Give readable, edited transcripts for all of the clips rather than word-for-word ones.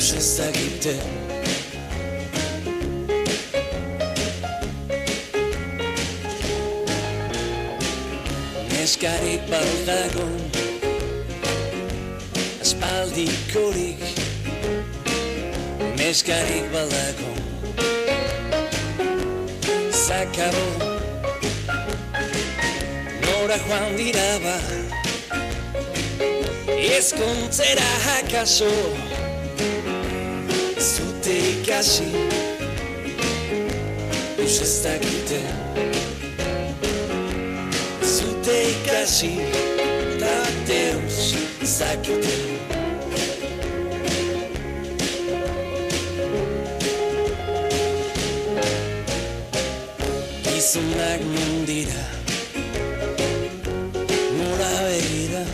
deus ez dakite. Neskarik baldago aspaldikorik, neskarik baldago zakabo nora joan dira ba ezkontzera akaso zute ikasi deus ez dakite. Zute ikasi da deus ez dakite. Gizonak mundira nora begira,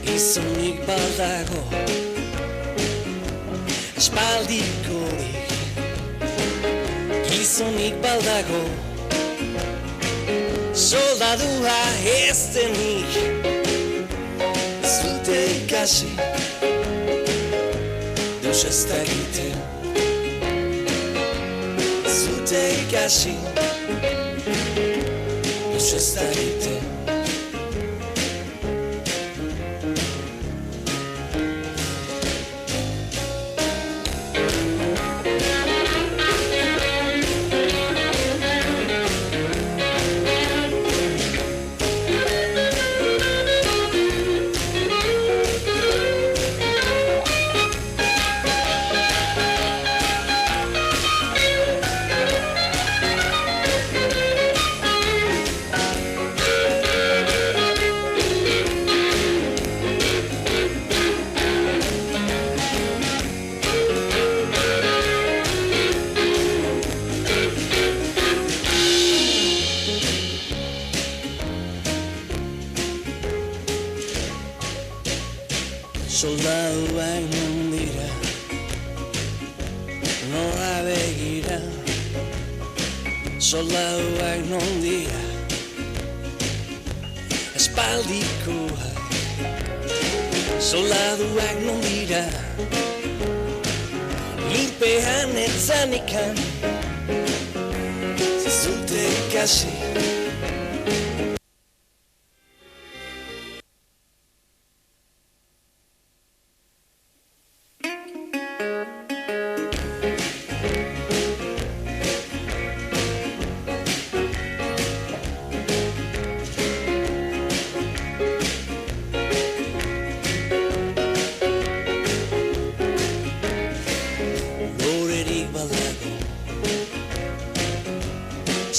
gizonik baldago aspaldikorik, gizonik baldago soldadua ez denik. Zute ikasi deus ez dakite. Zute ikasi deus ez dakite. Soldaduak mundira nora begira, soldaduak nondira espaldikoak, soldaduak nondira lurpean etzanikan. Zute ikasi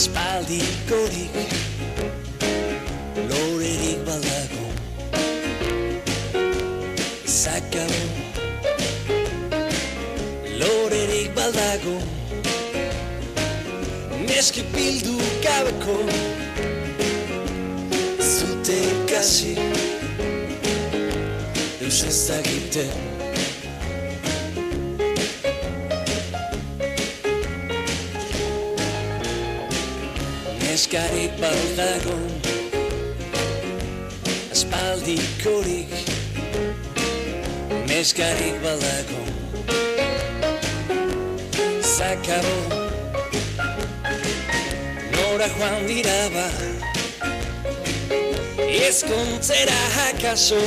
espaldikorik, lorerik baldago zakabo, lorerik baldago neski bildu gabeko. Zute ikasi deus ez dakite. Neskarik baldago aspaldikorik, neskarik baldago zakabo nora joan dira ba ezkontzera akaso.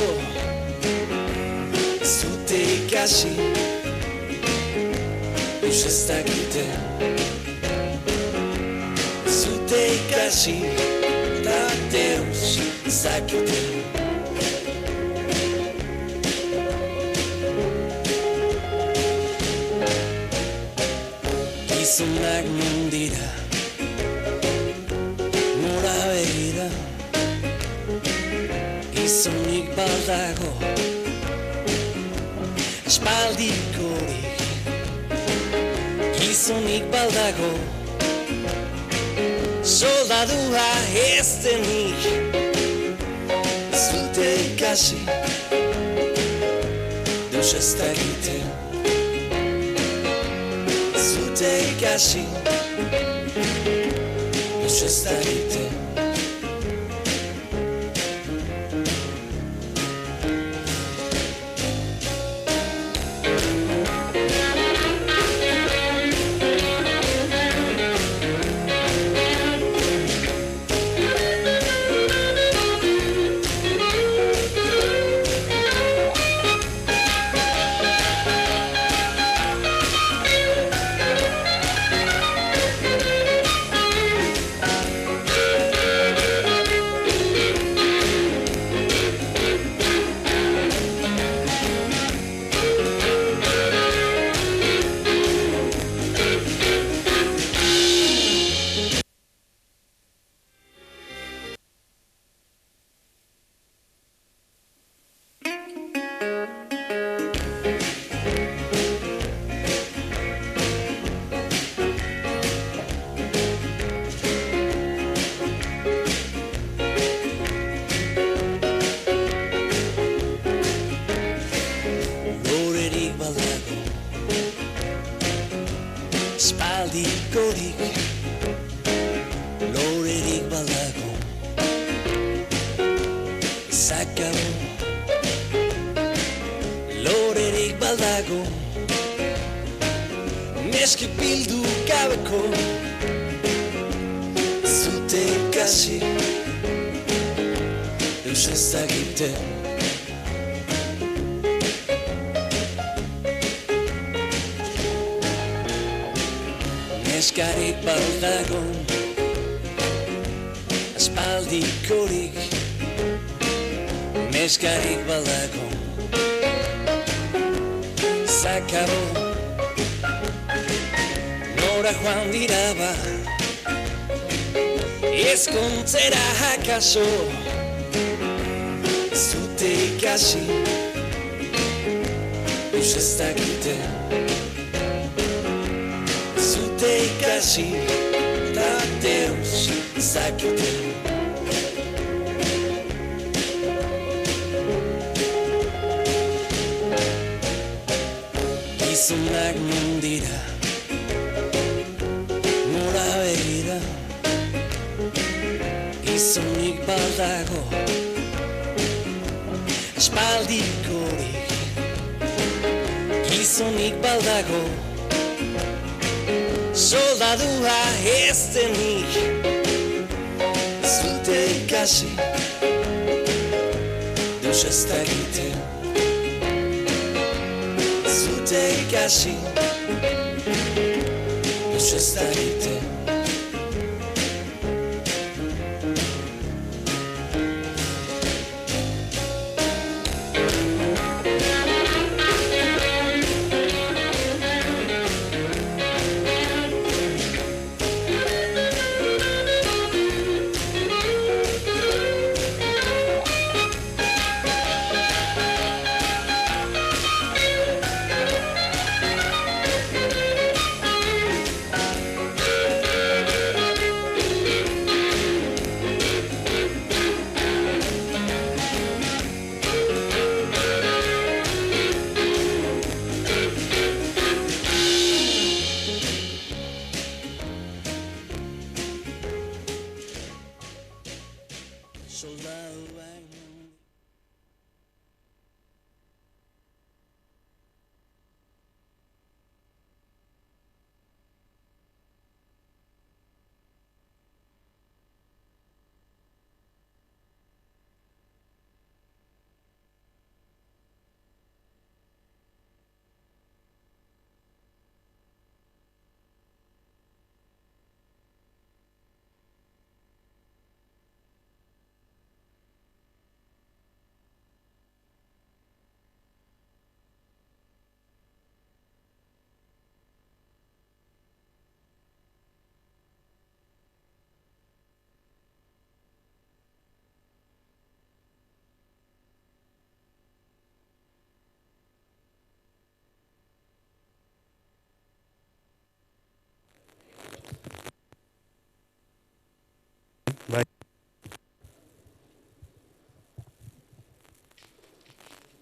Zute ikasi deus ez dakite. Zute ikasi da deus ez dakite. Gizonak mundira nora begira, gizonik baldago aspaldikorik, gizonik baldago soldadua ez denik. Zute ikasi deus ez dakite. Zute ikasi deus ez dakite. Espaldikorik lorerik badago Zakabo lorerik badago Neski bildu gabeko Zute ikasi Eus ez dakite Neskarik badago Aspaldikorik Neskarik badago Zakabo Nora joan dira ba Ezkontzera akaso Zute ikasi Eus ez dakite Zute ikasi Ta deus zakite Gizonak mundira Nora begira Gizonik baldago Aspaldikorik Gizonik baldago Soldadua ez denik Zute ikasi Deus ez dakite Zute ikasi Deus ez dakite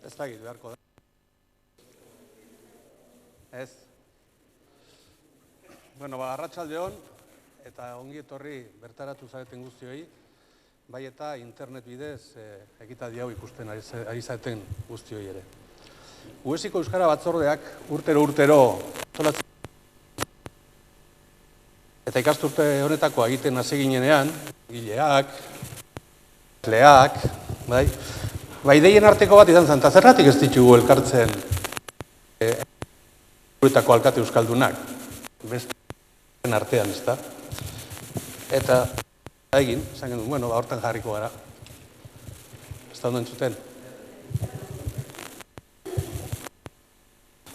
Ez dakit beharko da. Ez. Bueno, arratsaldeon eta ongi etorri bertaratu zareten guztioi, bai eta internet bidez ekitaldi hau ikusten ari zareten guztioi ere. UESiko Euskara Batzordeak urtero antolatzen eta ikasturte honetako egiten hasi ginenean, gileak, leak, bai deien arteko bat izan zen, eta zergatik ez ditugu elkartzen guretako alkate euskaldunak, beste artean, ez da? Eta egin, esan genuen, bueno, hortan jarriko gara. Ez da ondo entzuten?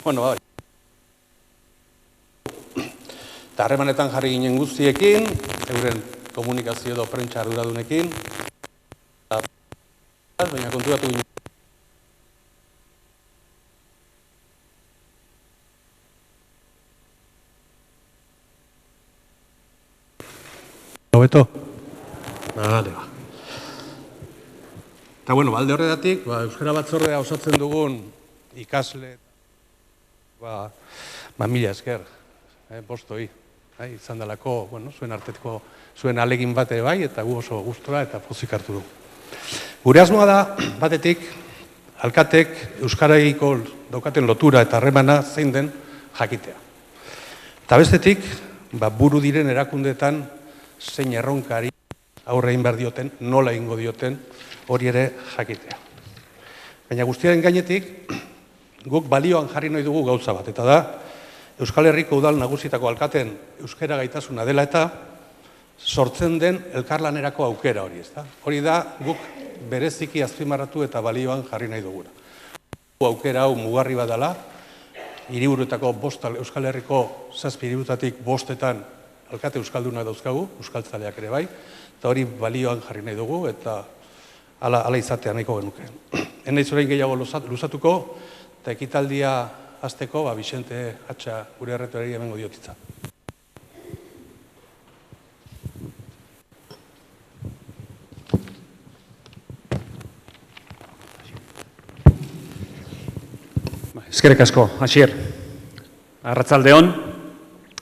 Bueno, bai. Eta harremanetan jarri ginen guztiekin, euren komunikazio edo prentsa arduradunekin, baina konturatu ginen. Hobeto? Bale, ba. Eta, bueno, alde horretatik, Euskara Batzordea osatzen dugun ikasle, mila esker, bostoi. Izan dalako, zuen artetiko, zuen alegin bate bai, eta gu oso gustora eta pozik hartu du. Gure asmoa da, batetik, alkatek euskaraiko daukaten lotura eta harremana zein den jakitea. Eta bestetik, buru diren erakundeetan zein erronkari aurre egin behar dioten, nola egingo dioten, hori ere jakitea. Baina guztiaren gainetik, guk balioan jarri nahi dugu gauza bat, eta da, Euskal Herriko udal nagusitako alkaten euskara gaitasuna dela eta sortzen den elkarlanerako aukera hori, ezta? Hori da, guk bereziki azpimarratu eta balioan jarri nahi duguna. Aukera hau mugarri bat dela, hiriburuetako Euskal Herriko 7 hiriburutatik 5etan alkate euskalduna dauzkagu, euskaltzaleak ere bai, eta hori balioan jarri nahi dugu, eta hala izatea nahiko genuke. Enaiz orain gehiago luzatuko, eta ekitaldia azteko, Vicente Atxa gure erretorari hemengo diotitza. Eskerrik asko, Asier. Arratsaldeon,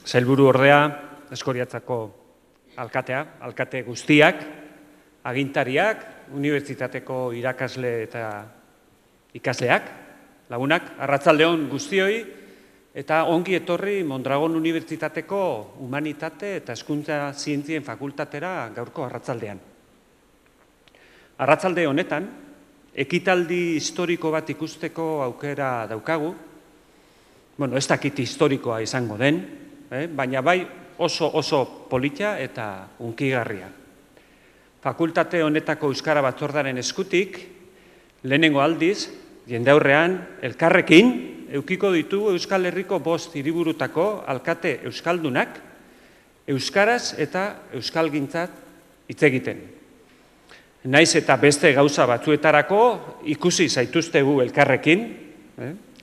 sailburu ordea, Eskoriatzako alkatea, alkate guztiak, agintariak, unibertsitateko irakasle eta ikasleak, lagunak, arratsaldeon guztioi, eta ongi etorri Mondragon Unibertsitateko Humanitate eta Hezkuntza Zientzien Fakultatera gaurko arratsaldean. Arratsalde honetan, ekitaldi historiko bat ikusteko aukera daukagu, ez dakit historikoa izango den, baina bai oso polita eta hunkigarria. Fakultate honetako Euskara Batzordaren eskutik, lehenengo aldiz, jendaurrean, elkarrekin, eukiko ditugu Euskal Herriko 5 hiriburutako alkate euskaldunak, euskaraz eta euskalgintzat hitz egiten. Naiz eta beste gauza batzuetarako ikusi zaituztegu elkarrekin,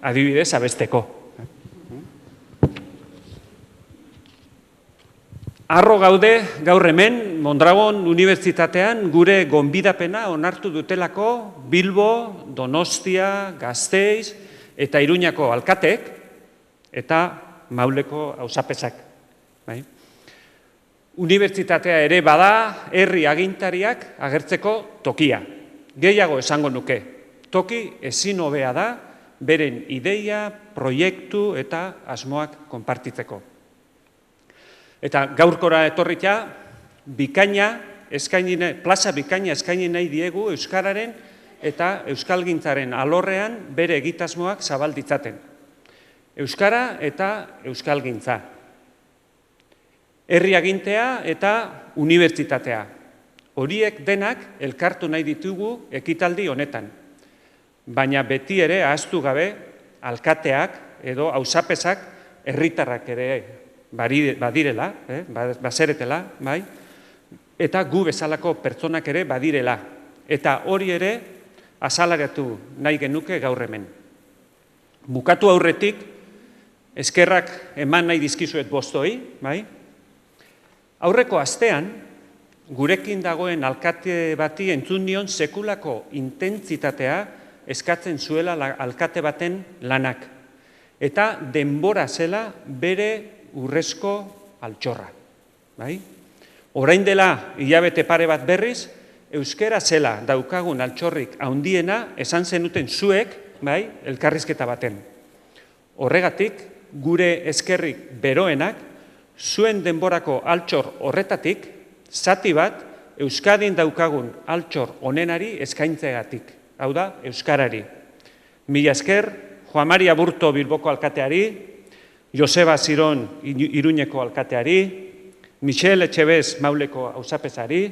adibidez abesteko. Harro gaude gaur hemen Mondragon Unibertsitatean gure gonbidapena onartu dutelako Bilbo, Donostia, Gasteiz eta Iruñako alkatek eta Mauleko auzapesak. Unibertsitatea ere bada herri agintariak agertzeko tokia. Gehiago esango nuke, toki ezin hobea da beren ideia, proiektu eta asmoak konpartitzeko. Eta gaurkora etorritea, plaza bikaina eskaini nahi diegu euskararen eta euskalgintzaren alorrean bere egitasmoak zabalditzaten. Euskara eta euskalgintza. Herri agintea eta unibertsitatea. Horiek denak elkartu nahi ditugu ekitaldi honetan. Baina beti ere ahaztu gabe alkateak edo auzapesak herritarrak ere badirela, bazeretela, bai, eta gu bezalako pertsonak ere badirela. Eta hori ere azalaratu nahi genuke gaur hemen. Bukatu aurretik, eskerrak eman nahi dizkizuet bostoi, bai? Aurreko astean, gurekin dagoen alkate bati entzun nion sekulako intentsitatea eskatzen zuela alkate baten lanak. Eta denbora zela bere urrezko altxorra. Orain dela hilabete pare bat berriz, euskera zela daukagun altxorrik handiena esan zenuten zuek, elkarrizketa baten. Horregatik, gure eskerrik beroenak, zuen denborako altxor horretatik, zati bat, Euskadin daukagun altxor onenari eskaintzegatik. Hau da, euskarari. Mila esker, Juan Mari Aburto Bilboko alkateari, Joseba Ziron Iruñeko alkateari, Michel Etxebez Mauleko auzapezari,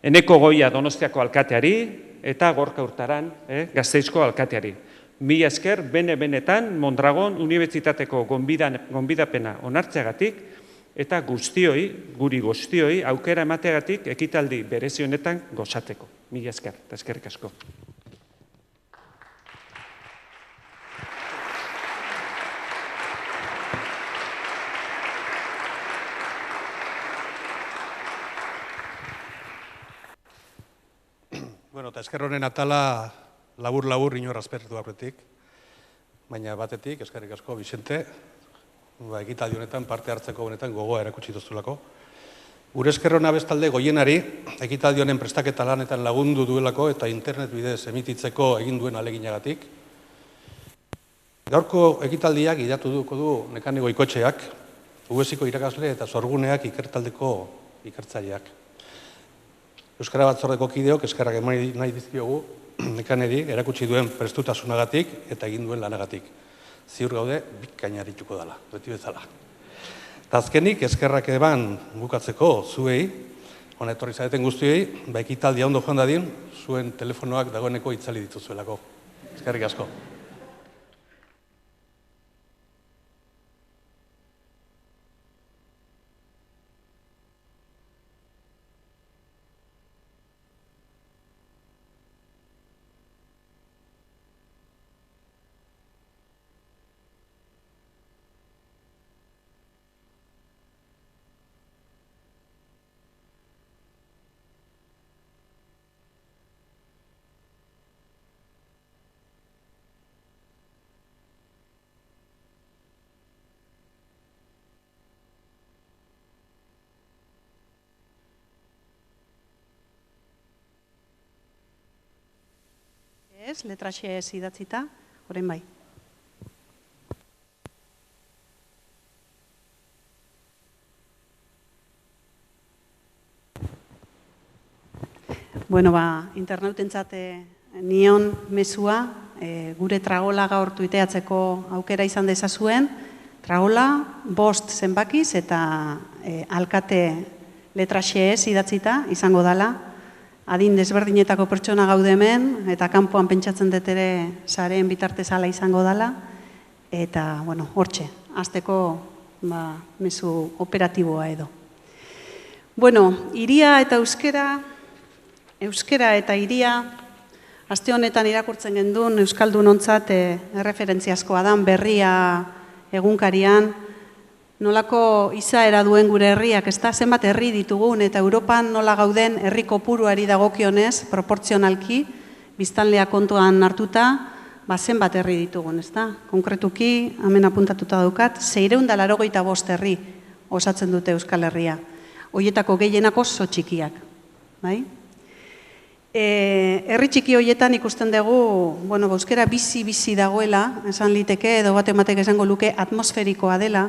Eneko Goia Donostiako alkateari, eta Gorka Hurtaran Gasteizko alkateari. Mila esker, benetan Mondragon Unibertsitateko gonbidapena onartzeagatik, eta guri guztioi, aukera emateagatik ekitaldi berezi honetan gozateko. Mila esker, eta eskerrik asko. Eta esker honen atala labur inor aspertu aurretik, baina batetik, eskerrik asko, Vicente, ekitaldi honetan parte hartzeko honetan gogoa erakutsi duzulako. Gure esker ona bestalde Goienari ekitaldi honen prestaketa lanetan lagundu duelako eta internet bidez emititzeko egin duen aleginagatik. Gaurko ekitaldiak gidatu du Nekane Goikotxeak, UESiko irakasle eta sorguneak ikertaldeko ikertzaileak. Euskara Batzordeko kideok eskerrak eman nahi dizkiogu Nekaneri erakutsi duen prestutasunagatik eta egin duen lanagatik. Ziur gaude bikainarituko dela, beti bezala. Eta azkenik eskerrak eban bukatzeko zuei, hona etorri zareten guztiei, ekitaldia ondo joan dadin, zuen telefonoak dagoeneko itzali dituzuelako. Eskerrik asko. Letra X idatzita, orain bai. Bueno, internautentzat nion mezua, gure tragola gaur tuiteatzeko aukera izan dezazuen, tragola 5 zenbakiz eta alkate letra X idatzita izango dala. Adin desberdinetako pertsona gaude hemen, eta kanpoan pentsatzen dut ere sareen bitartezala izango dela, eta, bueno, hortxe, hasteko mezu operatiboa edo. Bueno, hiria eta euskera eta hiria, aste honetan irakurtzen gendun euskaldunontzat erreferentziazkoa dan berria egunkarian, nolako izaera duen gure herriak, ezta zenbat herri ditugun eta Europan nola gauden herri kopuruari dagokionez, proportzionalki, biztanlea kontuan hartuta, zenbat herri ditugun, ezta? Konkretuki, hemen apuntatuta daukat, 685 herri osatzen dute Euskal Herria. Hoietako gehienak oso txikiak, bai? Herri txiki hoietan ikusten dugu, euskara bizi dagoela, esan liteke, edo bat ematek esango luke atmosferikoa dela,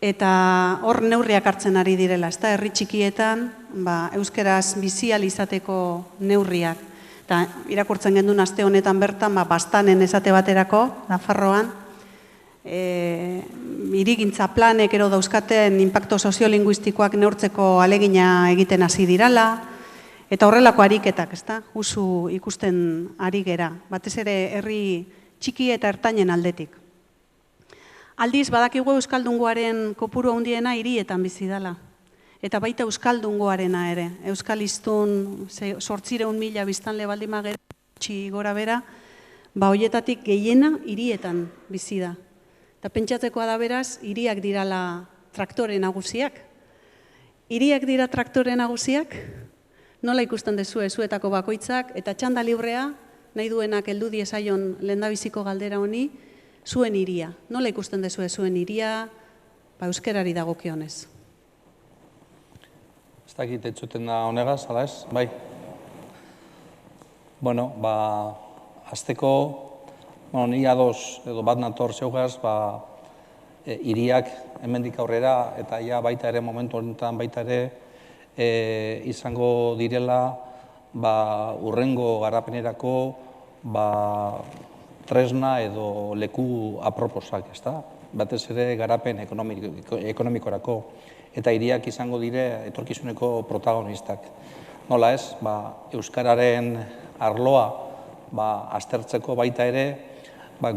eta hor neurriak hartzen ari direla, ezta herri txikietan euskeraz bizial izateko neurriak. Eta irakurtzen gendun aste honetan bertan, Bastanen esate baterako, Nafarroan, hirigintza planek ero dauzkaten inpakto soziolinguistikoak neurtzeko alegina egiten hasi dirala, eta horrelako ariketak, ezta, usu ikusten ari gera, batez ere herri txiki eta ertainen aldetik. Aldiz, badakigu euskaldungoaren kopuru handiena hirietan bizi dela. Eta baita euskaldungoarena ere. Euskaliztun 800.000 biztanle baldin magera, txi gora bera, hoietatik gehiena hirietan bizi da. Eta pentsatzekoa da beraz, hiriak dirala traktore nagusiak. Hiriak dira traktore nagusiak? Nola ikusten dezue zuetako bakoitzak, eta txanda librea, nahi duenak heldu diezaion lehendabiziko galdera honi, zuen hiria. Nola ikusten dezue zuen hiria, euskerari dagokionez? Ez dakit etxuten da honegaz, ala ez? Bai. Bueno, azteko, ni ados edo bat nator zeugaz, hiriak hemendik aurrera, eta ja baita ere, momentu honetan baita ere, izango direla, urrengo garapenerako, tresna edo leku aproposak, ezta? Batez ere garapen ekonomikorako. Eta hiriak izango dire etorkizuneko protagonistak. Nola ez, euskararen arloa aztertzeko baita ere,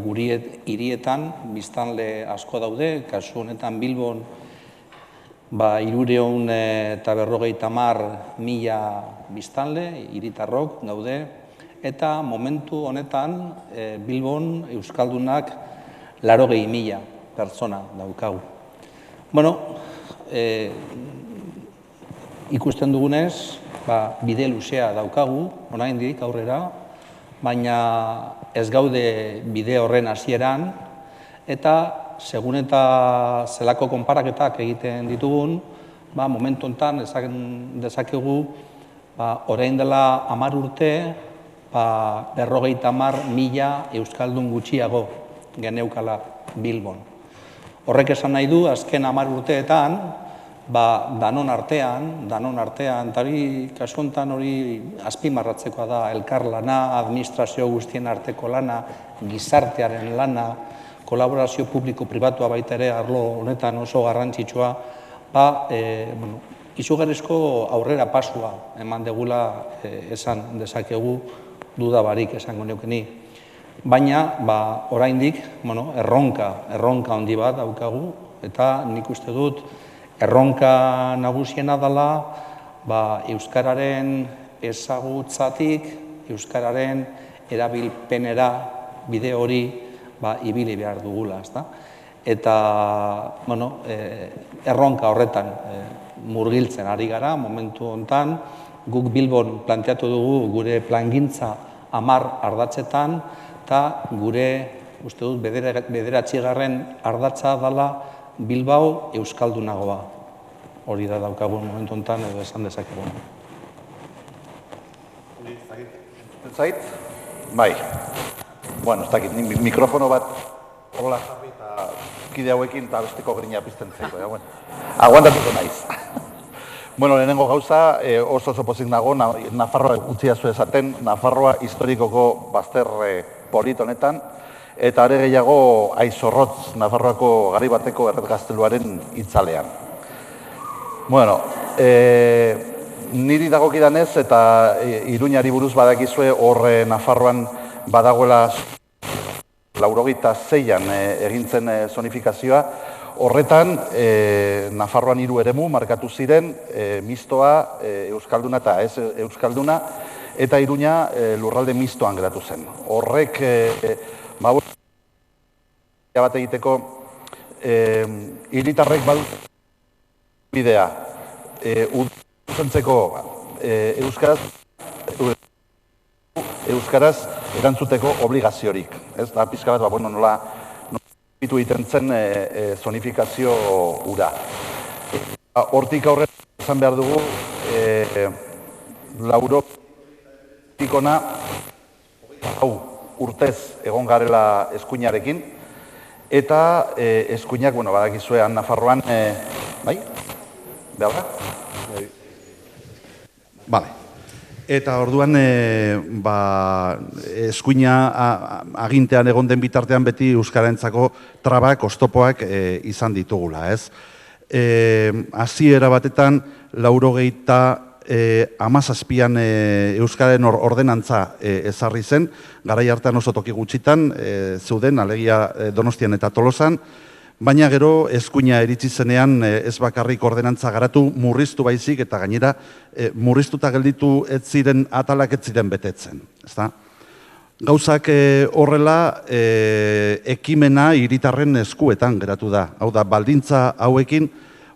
guri hirietan biztanle asko daude, kasu honetan Bilbon 350.000 biztanle, hiritarrok daude, eta momentu honetan Bilbon euskaldunak 80.000 pertsona daukagu. Bueno, ikusten dugunez, bide luzea daukagu, oraindik aurrera, baina ez gaude bide horren hasieran, eta segun eta zelako konparaketak egiten ditugun, momentu honetan dezakegu orain dela 10 urte 50.000 euskaldun gutxiago geneukala Bilbon. Horrek esan nahi du, azken 10 urteetan, danon artean, eta hori kasu honetan hori azpimarratzekoa da, elkarlana, administrazio guztien arteko lana, gizartearen lana, kolaborazio publiko-pribatua baita ere arlo honetan oso garrantzitsua, izugarrizko aurrera pasua eman degula esan dezakegu dudabarik esango neukeni. Baina, oraindik, erronka handi bat daukagu, eta nik uste dut, erronka nagusiena dela, euskararen ezagutzatik, euskararen erabilpenera bide hori ibili behar dugula, ezta? Eta, erronka horretan murgiltzen ari gara, momentu honetan, guk Bilbon planteatu dugu gure plangintza 10 ardatzetan, eta gure, uste dut, 9. ardatza dela Bilbao euskaldunagoa. Hori da daukagun momentu honetan edo esan dezakegu. Zait? Bai. Bueno, ez dakit, mikrofono bat hola jarri eta kide hauekin eta besteko grina pizten zaiko. Aguantatuko naiz. Bueno, lehenengo gauza, oso pozik nago, Nafarroa utziazu esaten, Nafarroa historikoko bazter polit honetan, eta are gehiago Aizorrotz, Nafarroako Garibateko erretgazteluaren itzalean. Bueno, niri dagokidanez eta Iruñari buruz badakizue hor Nafarroan badagoela 86an egintzen zonifikazioa. Horretan, Nafarroan 3 eremu markatu ziren, mistoa, euskalduna eta ez euskalduna, eta Iruña lurralde mistoan geratu zen. Horrek, bat egiteko, hiritarrek badu bidea, uzentzeko euskaraz erantzuteko obligaziorik. Ez da, pixka bat, nola bitu egiten zen zonifikazio ura. Hortik aurrera izan behar dugu, lauro ikona urtez egon garela eskuinarekin, eta eskuinak, badakizuean Nafarroan, bai? Behar da? Bale. Eta orduan, eskuina agintean egon den bitartean beti euskararentzako trabak, oztopoak izan ditugula, ez? Hasiera batetan, 97an euskararen ordenantza ezarri zen, garai hartan oso toki gutxitan zeuden, alegia Donostian eta Tolosan, baina gero eskuina iritsi zenean ez bakarrik ordenantza garatu murriztu baizik eta gainera murriztuta gelditu ez ziren atalak ez ziren betetzen, ezta? Gauzak horrela ekimena hiritarren eskuetan geratu da. Hau da, baldintza hauekin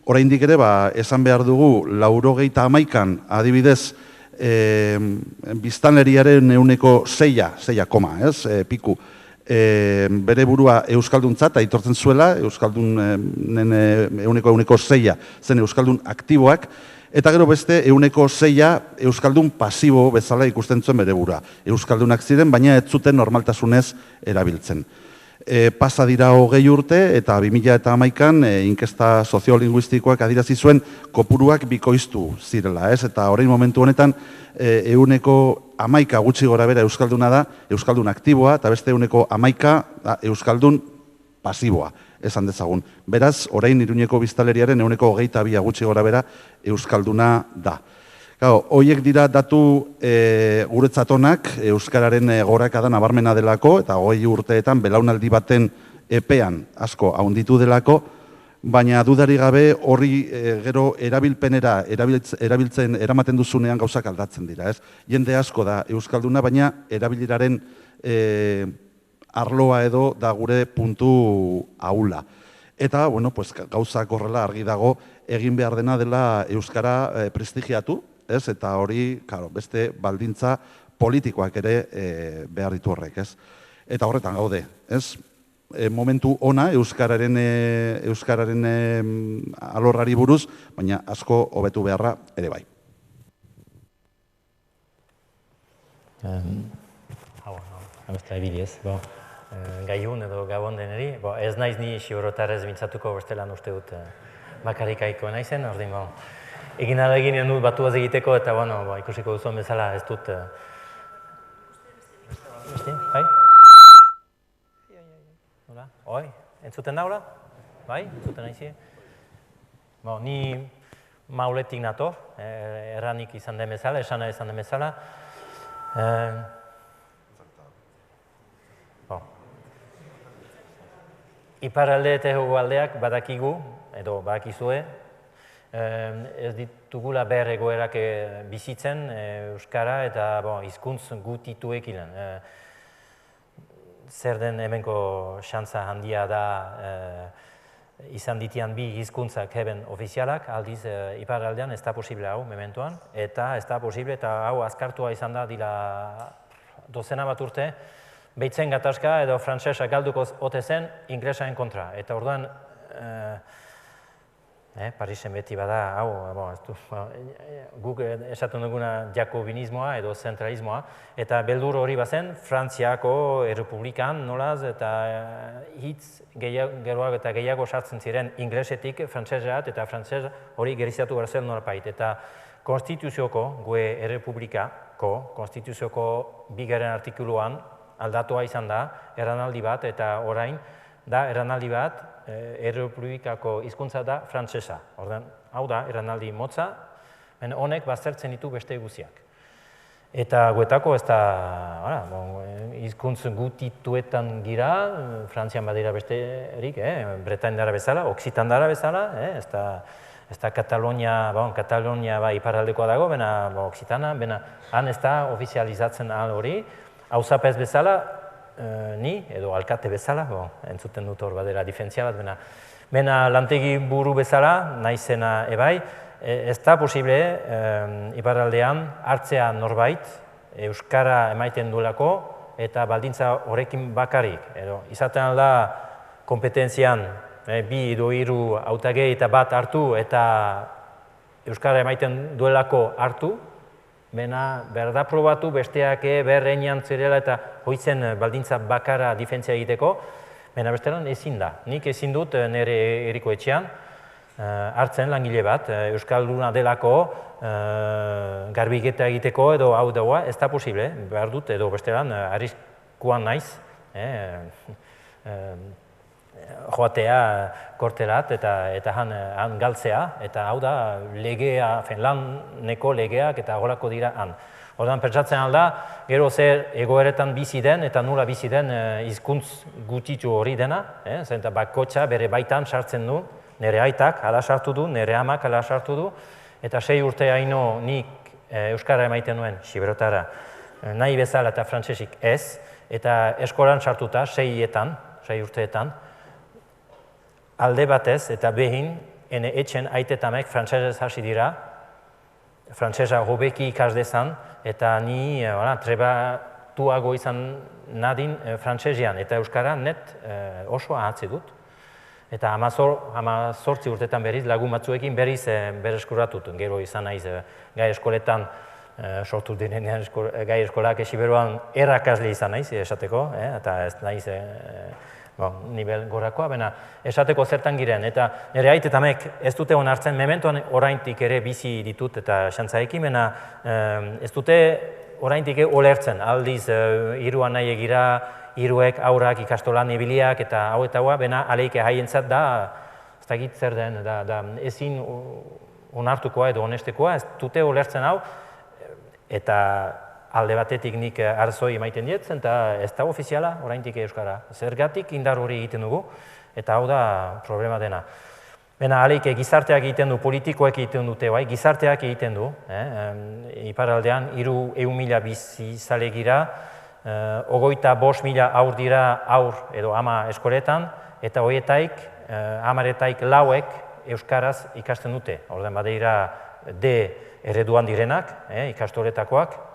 oraindik ere esan behar dugu 91an adibidez biztanleriaren 6,6 piku bere burua euskalduntzat aitortzen zuela, euskaldunen 6 zen euskaldun aktiboak, eta gero beste 6 euskaldun pasibo bezala ikusten zuen bere burua. Euskaldunak ziren, baina ez zuten normaltasunez erabiltzen. Pasa dira 20 urte eta 2011an inkesta soziolinguistikoak adirazi zuen kopuruak bikoiztu zirela, ez? Eta orain momentu honetan 11 gutxi gora bera euskalduna da, euskaldun aktiboa, eta beste 11 euskaldun pasiboa, esan dezagun. Beraz, orain Iruñeko biztanleriaren 22 gutxi gora bera euskalduna da. Horiek dira datu guretzatonak euskararen gorakada nabarmena delako, eta 20 urteetan belaunaldi baten epean asko haunditu delako, baina dudari gabe horri gero erabilpenera erabiltzen eramaten duzunean gauzak aldatzen dira. Jende asko da euskalduna, baina erabileraren arloa edo da gure puntu ahula. Eta, gauzak horrela argi dago egin behar dena dela euskara prestigiatu, eta hori, beste baldintza politikoak ere behar ditu horrek, ez? Eta horretan gaude, ez? momentu ona euskararen alorrari buruz, baina asko hobetu beharra ere bai. Beste ebiliez, gaiun edo gabon deneri, ez naiz ni xiorotarez mintzatuko bestelan uste dut bakarikaiko naizen, ordin, egin alegin dut batuaz egiteko, eta ikusiko duzuen bezala ez dut... Beste, bai? Nola? Oi, entzuten daula? Bai, entzuten naizie? Ni mauletik nator, erranik izan den bezala, esana izan den bezala. Iparralde eta hegoaldeak badakigu, edo badakizue, ez ditugula behar egoerak bizitzen euskara eta hizkuntz gutituekin. Zer den hemenko xantza handia da izan ditian bi hizkuntzak heben ofizialak, aldiz iparraldean ez da posible hau mementoan, eta ez da posible eta hau azkartua izan da dira dozena bat urte, behitzen gatazka edo frantsesa galduko ote zen inglesaen kontra. Eta orduan, Parisen beti bada, guk esaten duguna jakobinismoa edo zentralismoa, eta beldur hori bazen, Frantziako errepublikan nolaz, eta hitz geroak eta gehiago sartzen ziren inglesetik frantseseat, eta frantsesa hori gerizatu behar zen norapait. Eta konstituzioko, gue errepublikako, konstituzioko bigarren artikuluan, aldatua izan da, erranaldi bat, eta orain da erranaldi bat, errepublikako hizkuntza da frantsesa. Hau da, erranaldi motza, honek baztertzen ditu beste guziak. Eta guetako ez da, hizkuntz gutituetan gira, Frantzian badira besterik, Bretaindara bezala, Oksitandara bezala, ez da Katalonia iparraldekoa dago, bena Oksitana, han ez da ofizializatzen ahal hori, hauzapez bezala, ni, edo alkate bezala, entzuten dut hor badera difentzia bat, bena lantegi buru bezala, naizena ebai, ez da posible iparraldean hartzea norbait, euskara emaiten duelako, eta baldintza horrekin bakarrik. Izaten alda kompetentzian, bi edo hiru hautagei eta bat hartu, eta euskara emaiten duelako hartu, bena berda probatu besteak berreinean zirela eta hoitzen baldintza bakara difentzia egiteko, bena bestelan ezin da. Nik ezin dut nire eriko etxean hartzen langile bat, euskalduna delako garbiketa egiteko edo hau dagoa, ez da posible, behar dut edo bestelan arriskuan naiz, joatea korterat eta han galtzea, eta hau da legea, laneko legeak eta horako dira han. Ordan pentsatzen alda, gero zer egoeretan bizi den eta nula bizi den hizkuntz gutitu hori dena, zenta bakotxa bere baitan sartzen du, nire aitak ala sartu du, nire amak ala sartu du, eta 6 urte haino nik euskara emaiten nuen, xiberotara, nahi bezala eta frantsesik ez, eta eskolan sartuta 6 urteetan, alde batez eta behin, ene etxen aitetamek frantsesez hasi dira, frantsesa hobeki ikas dezan, eta ni trebatuago izan nadin frantsesean, eta euskara net oso ahatzi dut. Eta 18 urtetan berriz lagun batzuekin berriz bereskuratut, gero izan naiz gai eskoletan, sortu direnean gai eskolak esiberuan errakasle izan naiz, esateko, eta ez naiz nivel gorakoa, bena esateko zertan giren, eta nire aitetamek ez dute onartzen, mementoan oraintik ere bizi ditut eta xantzaekin, bena ez dute oraintik olertzen, aldiz hiruan nahi egira, hiruek aurak ikastolan ebiliak eta hau eta hua, bena aleike haientzat da, ez dakit zer den, da ezin onartukoa edo honestekoa, ez dute olertzen hau, eta alde batetik nik arzoi emaiten dietzen, eta ez da ofiziala, oraindik euskara. Zergatik indar hori egiten dugu, eta hau da problema dena. Bena, aleike gizarteak egiten du, politikoek egiten dute, bai, gizarteak egiten du, iparraldean, 300.000 bizizale gira, 25.000 aur dira aur edo ama eskoletan, eta horietaik, 10etaik 4ek euskaraz ikasten dute. Orden badeira D ereduan direnak, ikastoletakoak,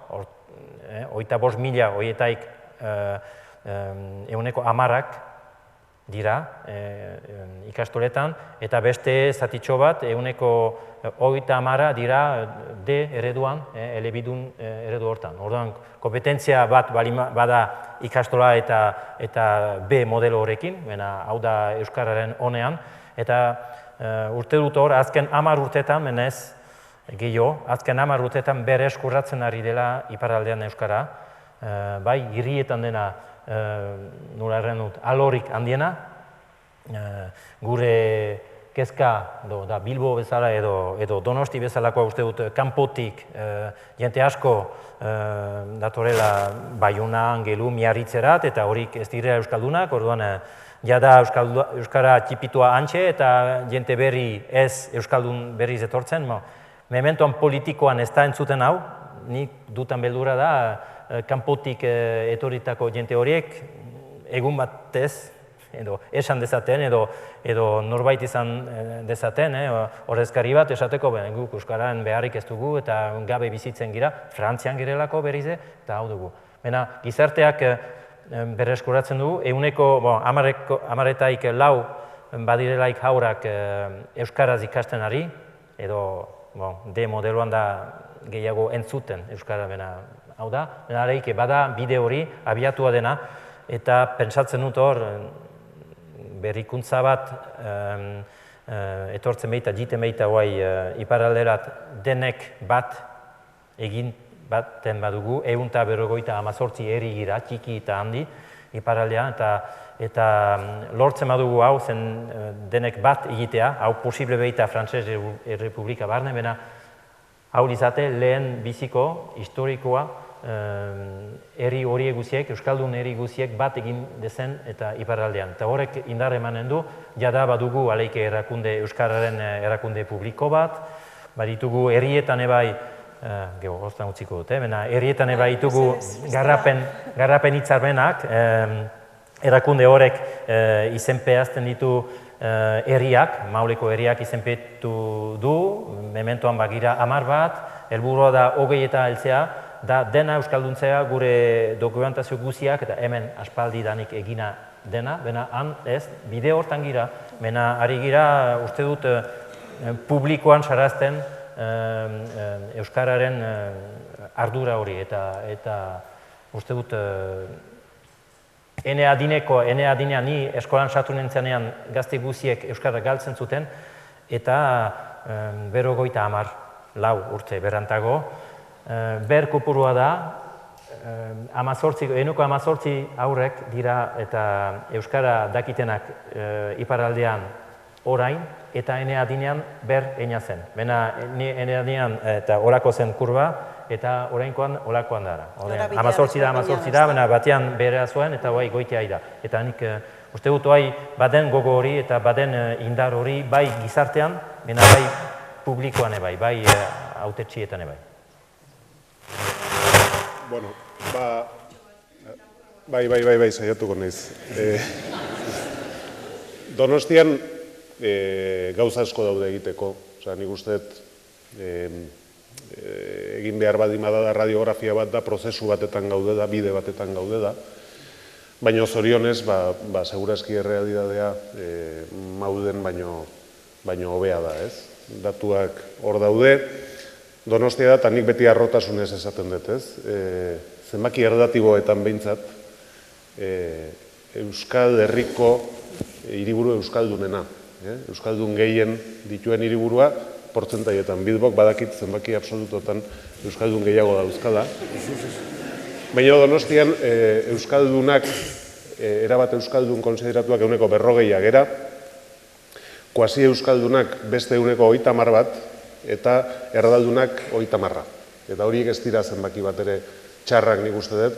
25.000 horietaik 10%ak dira ikastoletan, eta beste zatitxo bat, 30% dira D ereduan, elebidun eredu hortan. Orduan, kompetentzia bat bada ikastola eta B modelo horrekin, hau da Euskararen honean, eta urte dut hor, azken 10 urteetan, menez, gehiago, azken 10 urteetan bere eskurratzen ari dela iparraldean Euskara, bai, hirietan dena, nola erren dut, alorik handiena, gure kezka, da Bilbo bezala edo Donosti bezalakoa uste dut, kanpotik jente asko datorela Baiunan, Gelu, Miarritzerat, eta horik ez dira Euskaldunak, orduan jada Euskara txipitua antxe eta jente berri ez Euskaldun berriz etortzen, mementoan politikoan ez da entzuten hau, nik dutan beldura da, kanpotik etoritako jente horiek egun batez, edo esan dezaten, edo norbait izan dezaten, horrezkari bat esateko, guk Euskararen beharrik ez dugu eta gabe bizitzen gira, Frantzian girelako berrize, eta hau dugu. Gizarteak bere eskuratzen dugu, 10%-etaik 4 badirelaik haurak Euskaraz ikasten ari, edo D modeloan da gehiago entzuten Euskara hau da, bada bide hori abiatua dena, eta pentsatzen dut hor, berrikuntza bat etortzen behita, jiten behita guai iparralderat denek bat egin baten badugu, 158 herri gira, txiki eta handi iparraldean, eta lortzen badugu hau zen denek bat egitea, hau posible behita Frantses Errepublika barne, hau izate lehen biziko, historikoa, herri hori guziek, Euskaldun herri guziek bat egin dezen eta iparraldean. Eta horrek indar emanen du, jada badugu aleike Euskararen erakunde publiko bat, baditugu herrietan ebai, geho, hostan utziko dut, herrietan ebai ditugu garrapen hitzarmenak, erakunde horrek izenpeazten ditu herriak, Mauleko herriak izenpetu du, mementoan bagira 10 bat, helburua da 20 eta heltzea, da dena euskalduntzea gure dokumentazio guziak, eta hemen aspaldi danik egina dena, han ez, bide hortan gira, ari gira, uste dut, publikoan sarazten Euskararen ardura hori, eta uste dut, ene adinean ni eskolan sartu nintzenean gazte guziek Euskara galtzen zuten, eta 54 urte berantago, ber kopurua da, 18 aurrek dira eta Euskara dakitenak iparraldean orain, eta ene adinean ber eina zen. Ene adinean eta horako zen kurba, eta orainkoan olakoan dara. 18 da, batean berea zuen eta bai goitea da. Eta nik uste dut baden gogo hori eta baden indar hori bai gizartean, bai publikoan bai hautetxietan bai. Bueno, bai, saiatuko naiz. Donostian gauza asko daude egiteko. Nik uste egin behar badimada da radiografia bat da, prozesu batetan gaude da, bide batetan gaude da. Baina zorionez, segurazki errealidadea mauden baino hobea da, ez? Datuak hor daude. Donostia da, eta nik beti arrotasunez esaten dut, ez? Zenbaki erdatiboetan behintzat, Euskal Herriko hiriburu euskaldunena. Euskaldun gehien dituen hiriburua, portzentaietan. Bilbok badakit zenbaki absolutotan euskaldun gehiago dauzkada. Baina Donostian euskaldunak, erabat euskaldun konsideratuak 40% gera, kuasi euskaldunak beste 30 bat, eta erdaldunak 30. Eta horiek ez dira zenbaki bat ere txarrak nik uste dut,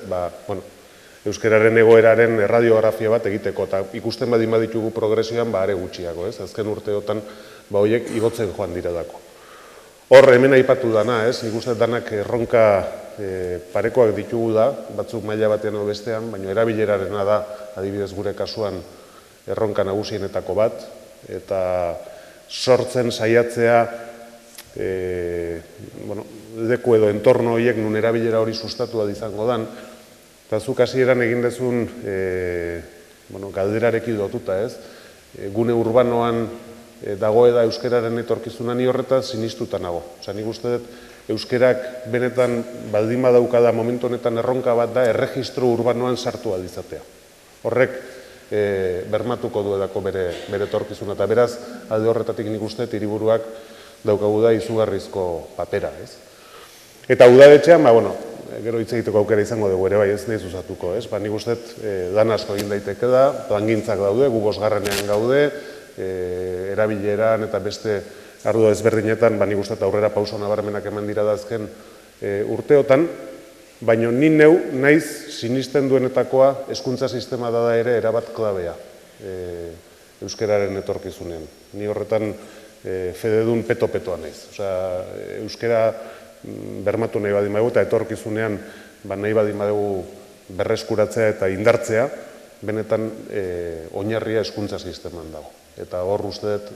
euskararen egoeraren radiografia bat egiteko, eta ikusten badin baditugu progresioan are gutxiago, ez? Azken urteotan horiek igotzen joan dira dako. Hor, hemen aipatu dana, ez? Nik uste danak erronka parekoak ditugu da, batzuk maila batean edo bestean, baina erabilerarena da, adibidez gure kasuan, erronka nagusienetako bat, eta sortzen saiatzea leku edo entorno horiek nun erabilera hori sustatua izango dan, eta zuk hasieran egin dezun galderarekin lotuta, ez? Gune urbanoan dago eda euskararen etorkizuna ni horretaz sinistuta nago. Nik uste dut, euskerak benetan baldin badaukada momentu honetan erronka bat da erregistro urbanoan sartu aldizatea. Horrek bermatuko duelako bere etorkizuna, eta beraz, alde horretatik nik uste hiriburuak daukagu da izugarrizko papera, ez? Eta udadetxean, gero hitz egiteko aukera izango dugu ere bai, ez nahi zuzatuko, ez? Nik uste lan asko egin daiteke da, plangintzak daude, gu 5. gaude, erabileran eta beste ardu ezberdinetan, nik uste aurrera pauso nabarmenak eman dira da azken urteotan, baina ni neu naiz sinisten duenetakoa hezkuntza sistema da ere erabat klabea euskararen etorkizunean. Ni horretan fededun peto-petoa naiz. Euskara bermatu nahi badin badugu eta etorkizunean nahi badin badugu berreskuratzea eta indartzea, benetan oinarria hezkuntza sisteman dago. Eta hor uste dut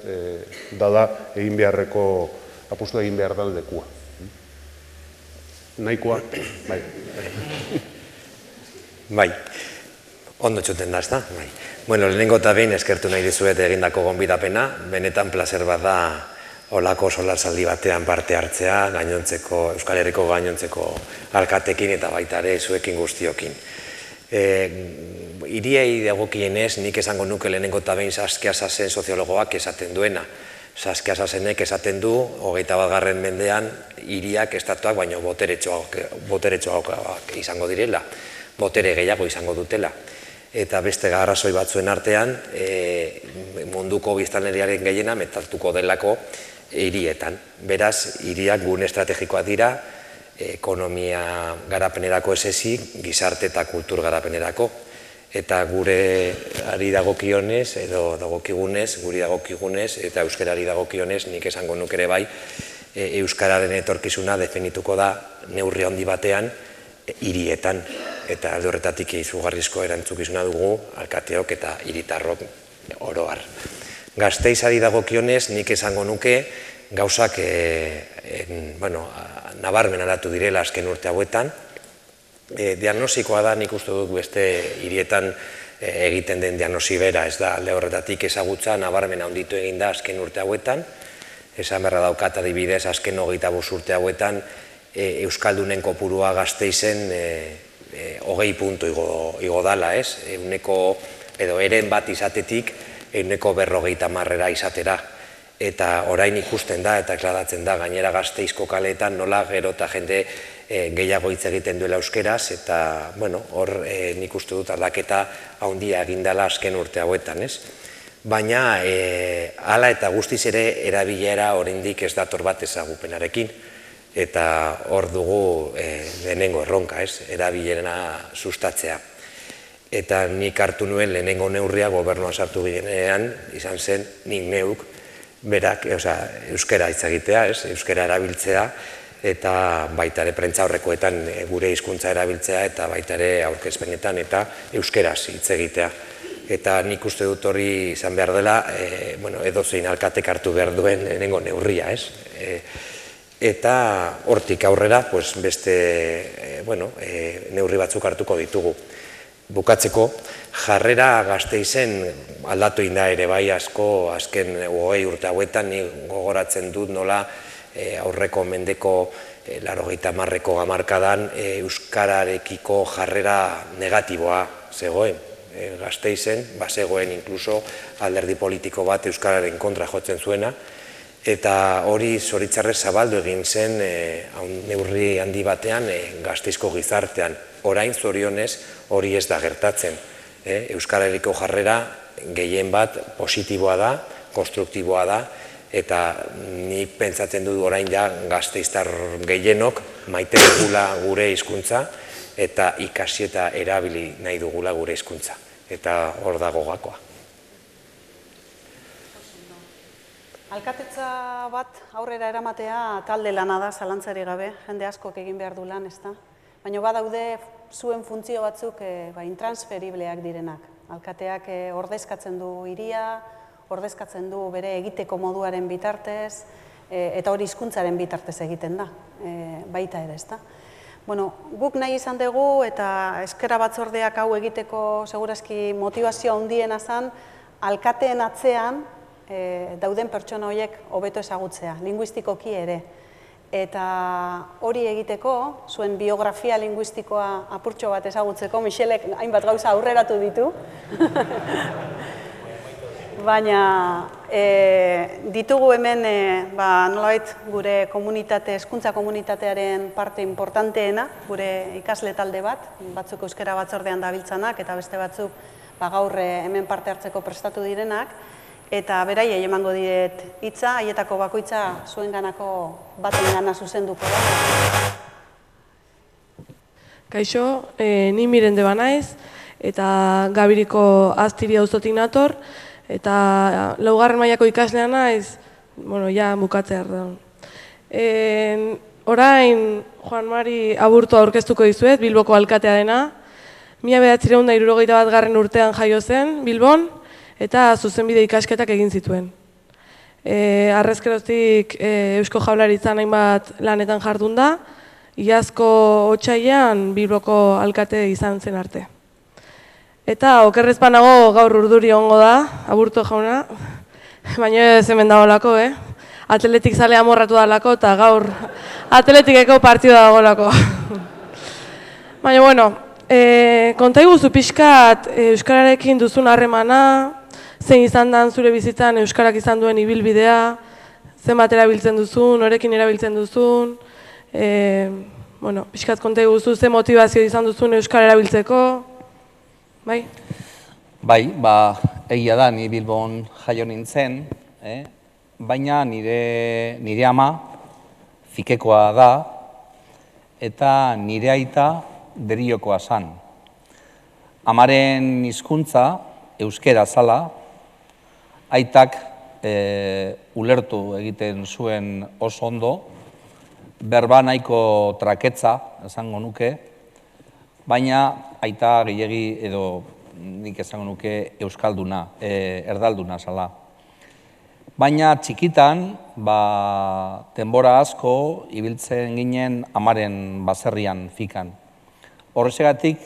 da egin beharreko, apustu egin behar daldekua. Nahikoa, bai. Bai, ondo txuten da, ez da? Bueno, lehenengo eta behin eskertu nahi dizuet egindako gonbidapena, benetan placer bat da olako solarsaldi batean parte hartzea, Euskal Herriko gainontzeko alkatekin eta baita ere zuekin guztiokin. Hiriei dagokienez, nik esango nuke lehenengo eta behin Saskia Sassen soziologoak esaten duena. Saskia Sassenek esaten du, 21. mendean, hiriak estatuak baino boteretsuagoak izango direla, botere gehiago izango dutela. Eta beste arrazoi batzuen artean, munduko biztanleriaren gehiena metatuko delako hirietan. Beraz, hiriak gune estrategikoak dira, ekonomia garapenerako ez ezik, gizarte eta kultur garapenerako. Eta gure ari dagokionez, edo dagokigunez, guri dagokigunez, eta euskarari dagokionez, nik esango nuk ere bai, euskararen etorkizuna definituko da neurri handi batean hirietan. Eta alde horretatik izugarrizko erantzukizuna dugu alkateok eta hiritarrok oro har. Gazteizari dagokionez, nik esango nuke gauzak nabarmen aldatu direla azken urte hauetan. Diagnostikoa da, nik uste dut beste hirietan egiten den diagnosi bera, ez da alde horretatik ezagutza nabarmen handitu egin da azken urte hauetan. Esan berra daukat adibidez, azken 25 urte hauetan Euskaldunen kopurua Gasteizen 20 puntu igo dala, ez? Edo eren bat izatetik 150 izatera. Eta orain ikusten da eta ekladatzen da gainera Gasteizko kaleetan nola gero eta jende gehiago hitz egiten duela euskeraz, eta hor nik uste dut aldaketa handia egin dela azken urte hauetan, ez? Baina hala eta guztiz ere erabilera oraindik ez dator bat ezagupenarekin, eta hor dugu lehenengo erronka, ez? Erabilera sustatzea. Eta nik hartu nuen lehenengo neurria gobernuan sartu ginean, izan zen nik neuk berak, euskara hitz egitea, euskara erabiltzea, eta baita ere prentza horrekoetan gure hizkuntza erabiltzea, eta baita ere aurkezpenetan eta euskaraz hitz egitea. Eta nik uste dut hori izan behar dela, edozein alkatek hartu behar duen lehenengo neurria, ez? Eta hortik aurrera, beste neurri batzuk hartuko ditugu. Bukatzeko, jarrera Gasteizen aldatu inda ere bai asko azken 20 urte hauetan, ni gogoratzen dut nola aurreko mendeko 80ko hamarkadan euskararekiko jarrera negatiboa zegoen. Gasteizen, zegoen inkluso alderdi politiko bat euskararen kontra jotzen zuena, eta hori zoritzarrez zabaldu egin zen neurri handi batean Gasteizko gizartean. Orain zorionez hori ez da gertatzen. Euskarariko jarrera gehien bat positiboa da, konstruktiboa da, eta nik pentsatzen dut orain ja gasteiztar gehienok maite dugula gure hizkuntza eta ikasi eta erabili nahi dugula gure hizkuntza. Eta hor dago gakoa. Alkatetza bat aurrera eramatea talde lana da, zalantzari gabe, jende askok egin behar du lan, ezta? Baina badaude zuen funtzio batzuk intransferibleak direnak. Alkateak ordezkatzen du hiria, ordezkatzen du bere egiteko moduaren bitartez, eta hori hizkuntzaren bitartez egiten da, baita ere, ezta? Bueno, guk nahi izan dugu eta eskera batzordeak hau egiteko segurazki motivazio handiena zen, alkateen atzean dauden pertsona horiek hobeto ezagutzea, linguistikoki ere. Eta hori egiteko, zuen biografia linguistikoa apurtxo bat ezagutzeko, Michelek hainbat gauza aurreratu ditu. Baina ditugu hemen nolabait gure komunitate, hezkuntza komunitatearen parte importanteena, gure ikasle talde bat, batzuk euskara batzordean dabiltzanak eta beste batzuk gaur hemen parte hartzeko prestatu direnak, eta beraiei emango diet hitza, haietako bakoitza zuenganako batengana zuzenduko da. Kaixo, ni Mirende banaiz eta Gabiriko Aztiri auzotik nator. Eta laugarren mailako ikaslea naiz, ja bukatzear da. Orain, Juan Mari Aburto aurkeztuko dizuet, Bilboko alkatea dena. 1961 urtean jaio zen, Bilbon, eta zuzenbide ikasketak egin zituen. Harrezkeroztik Eusko Jaurlaritzan hainbat lanetan jardun da, iazko otsailean Bilboko alkate izan zen arte. Eta okerrezpanago gaur urduri ongo da, Aburto jauna, baina ez hemen dagoelako, atletik zale amorratu dalako eta gaur atletikeko partida dagoelako. Baina, bueno, konta iguzu pixkat euskararekin duzun harremana, zein izan dan zure bizitzan euskarak izan duen ibilbidea, zenbat erabiltzen duzun, norekin erabiltzen duzun, pixkat konta iguzu ze motivazio izan duzun euskara erabiltzeko, bai? Bai, egia da, ni Bilbon jaio nintzen, baina nire ama Fikekoa da, eta nire aita Deriokoa zan. Amaren hizkuntza euskera zala, aitak ulertu egiten zuen oso ondo, berba nahiko traketza, esango nuke, baina aita gehiegi edo nik esango nuke euskalduna, erdalduna zala. Baina txikitan, denbora asko ibiltzen ginen amaren baserrian Fikan. Horrexegatik,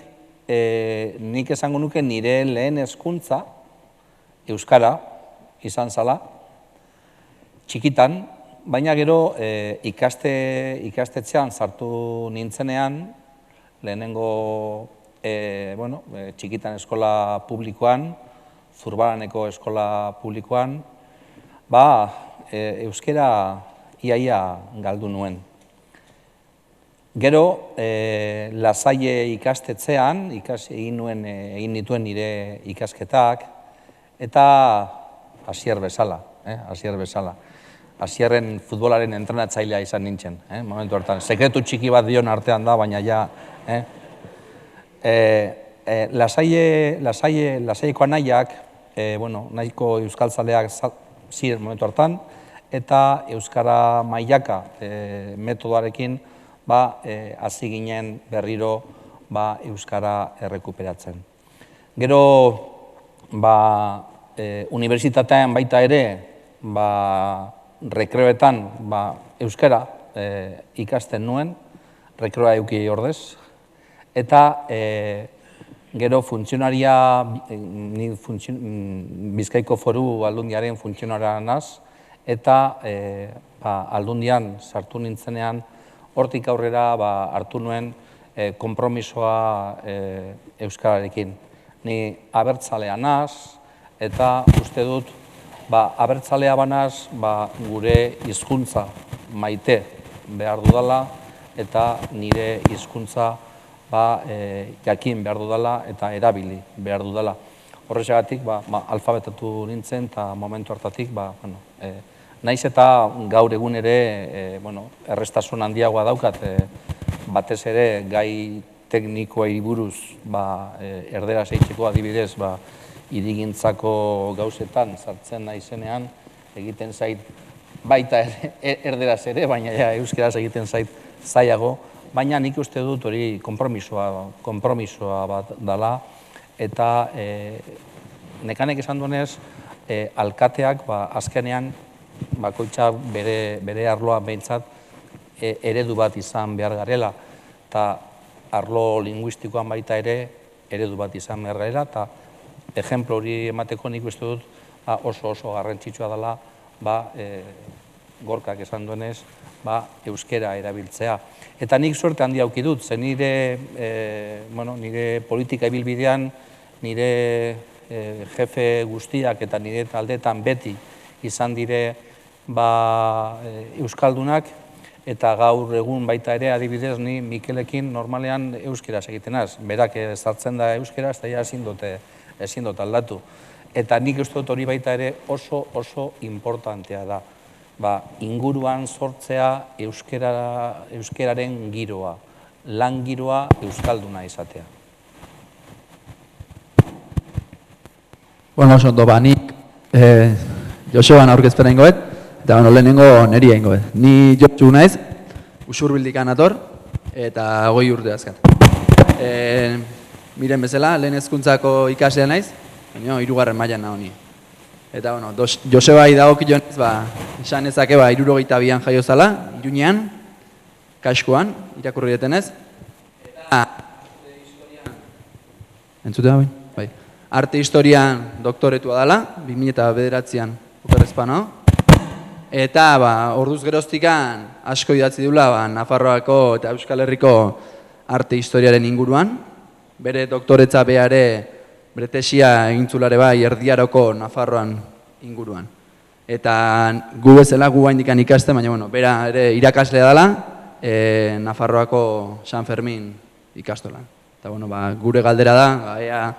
nik esango nuke nire lehen hezkuntza euskara izan zala, txikitan, baina gero ikastetxean sartu nintzenean, lehenengo txikitan eskola publikoan, Zurbaraneko eskola publikoan, euskera iaia galdu nuen. Gero, Lasaie ikastetxean, egin nituen nire ikasketak, eta Asier bezala. Asierren futbolaren entrenatzailea izan nintzen, momentu hartan. Sekretu txiki bat dion artean da, baina ja... Lasaieko anaiak, nahiko euskaltzaleak ziren momentu hartan, eta euskara mailaka metodoarekin hasi ginen berriro euskara errekuperatzen. Gero, unibertsitatean baita ere, rekreoetan euskara ikasten nuen, rekreoa eduki ordez, eta gero funtzionaria, Bizkaiko Foru Aldundiaren funtzionaria naz, eta Aldundian sartu nintzenean, hortik aurrera hartu nuen konpromisoa euskararekin. Ni abertzalea naz, eta uste dut abertzalea banaz gure hizkuntza maite behar dudala, eta nire hizkuntza jakin behar dudala eta erabili behar dudala. Horrexegatik alfabetatu nintzen eta momentu hartatik naiz eta gaur egun ere errestasun handiagoa daukat batez ere gai teknikoei buruz erderaz eitzeko adibidez hirigintzako gauzetan sartzen naizenean egiten zait baita erderaz ere, baina euskeraz egiten zait zailago, baina nik uste dut hori konpromisoa bat dela, eta nekanek esan duenez, alkateak azkenean bakoitzak bere arloa behintzat eredu bat izan behar garela. eta arlo linguistikoan baita ere eredu bat izan behar gara, eta ejemplo hori emateko nik uste dut oso garrantzitsua dela Gorkak esan duenez euskera erabiltzea. Eta nik suerte handi auki dut, ze nire politika ibilbidean, nire jefe guztiak eta nire taldetan beti izan dire euskaldunak, eta gaur egun baita ere adibidez ni Mikelekin normalean euskeraz egiten az. Berak ezartzen da euskeraz eta ezin dut aldatu. Eta nik uste dut hori baita ere oso importantea da. Inguruan sortzea euskeraren giroa, lan giroa euskalduna izatea. Bueno, oso ondo, nik Joseban aurkezpera ingoet, eta lehenengo neria ingoet. Ni Josu naiz, Usurbildikan ator, eta 20 urte azkat. Miren bezala, lehen hezkuntzako ikaslea naiz, baina 3. mailan nago ni. Eta, Josebai dagokionez, esan ezake 72an jaio zala, Iruñean, Kaskoan, irakurri detenez. Eta, entzute da, bai. Arte historian doktoretua dela, 2009an okerrezpano. Eta, orduz geroztikan asko idatzi dula Nafarroako eta Euskal Herriko arte historiaren inguruan. Bere doktoretza beare, bere tesia egintzulare Erdiaroko Nafarroan inguruan. Eta gu bezala, gu haindikan ikaste, baina, bera ere irakaslea dela, Nafarroako San Fermin ikastolan. Eta, gure galdera da, ea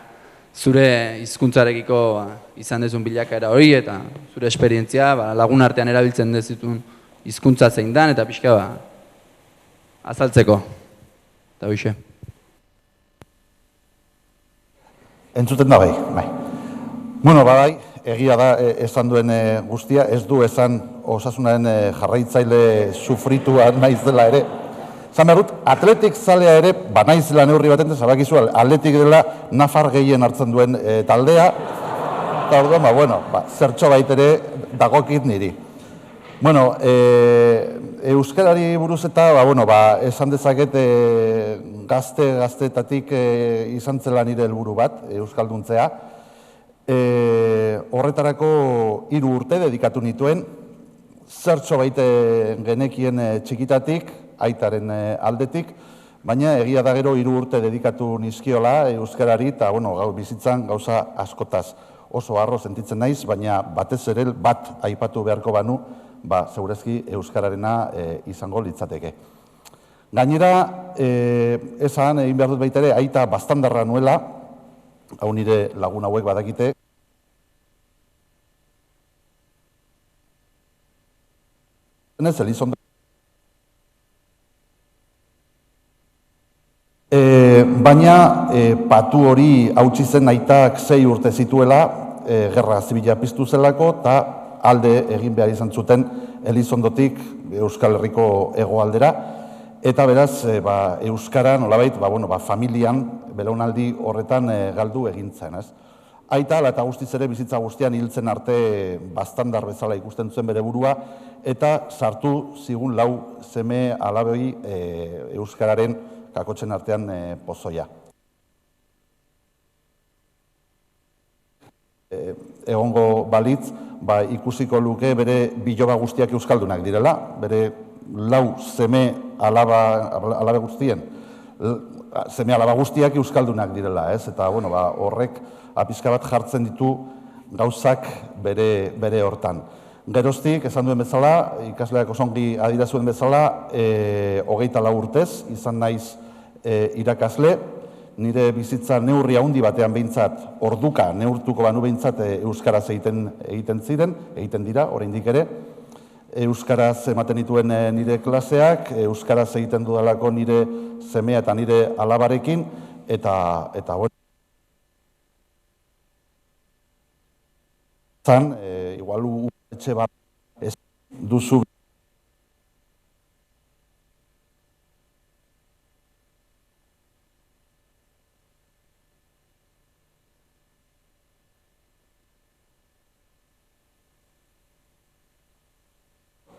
zure hizkuntzarekiko izan dezun bilakaera hori, eta zure esperientzia lagun artean erabiltzen dezitun hizkuntza zein dan, eta pixka azaltzeko. Eta hoxe. Entzuten da bai. Bueno, egia da esan duen guztia, ez du esan osasunaren jarraitzaile sufritua naiz dela ere. Zan behar dut, atletik zalea ere, naiz dela neurri bat enten, zabakizu, atletik dela Nafar gehien hartzen duen taldea, eta orduan, zertxo baitere dagokit niri. Bueno, euskarari buruz eta, esan dezaket gazteetatik izan zela nire helburu bat, euskalduntzea. Horretarako 3 urte dedikatu nituen, zertxo baite genekien txikitatik, aitaren aldetik, baina egia da gero 3 urte dedikatu nizkiola euskarari, eta bizitzan gauza askotaz oso harro sentitzen naiz, baina batez ere bat aipatu beharko banu, zeurezki euskararena izango litzateke. Gainera, esan egin behar dut baita ere, aita bastandarra nuela, hau nire lagun hauek badakite, baina patu hori hautsi zen aitak 6 urte zituela, gerra zibila piztu zelako, eta alde egin behar izan zuten Elizondotik Euskal Herriko hegoaldera, eta beraz, euskara nolabait, familian, belaunaldi horretan galdu egintzen, ez? Aita, eta guztiz ere bizitza guztian hiltzen arte bastandar bezala ikusten zuen bere burua, eta sartu zigun 4 seme alabei euskararen kakotzen artean pozoia. Egongo balitz, ikusiko luke bere biloba guztiak euskaldunak direla, bere 4 seme alabe guztien, seme alaba guztiak euskaldunak direla, ez? Eta, horrek apizka bat jartzen ditu gauzak bere hortan. Geroztik, esan duen bezala, ikasleak osongi adirazuen bezala, 24 urtez, izan naiz irakasle, nire bizitza neurri handi batean behintzat, orduka neurtuko banu behintzat euskaraz egiten dira, oraindik ere. Euskaraz ematen dituen nire klaseak, euskaraz egiten dudalako nire semea eta nire alabarekin, eta igual etxe bat ez duzu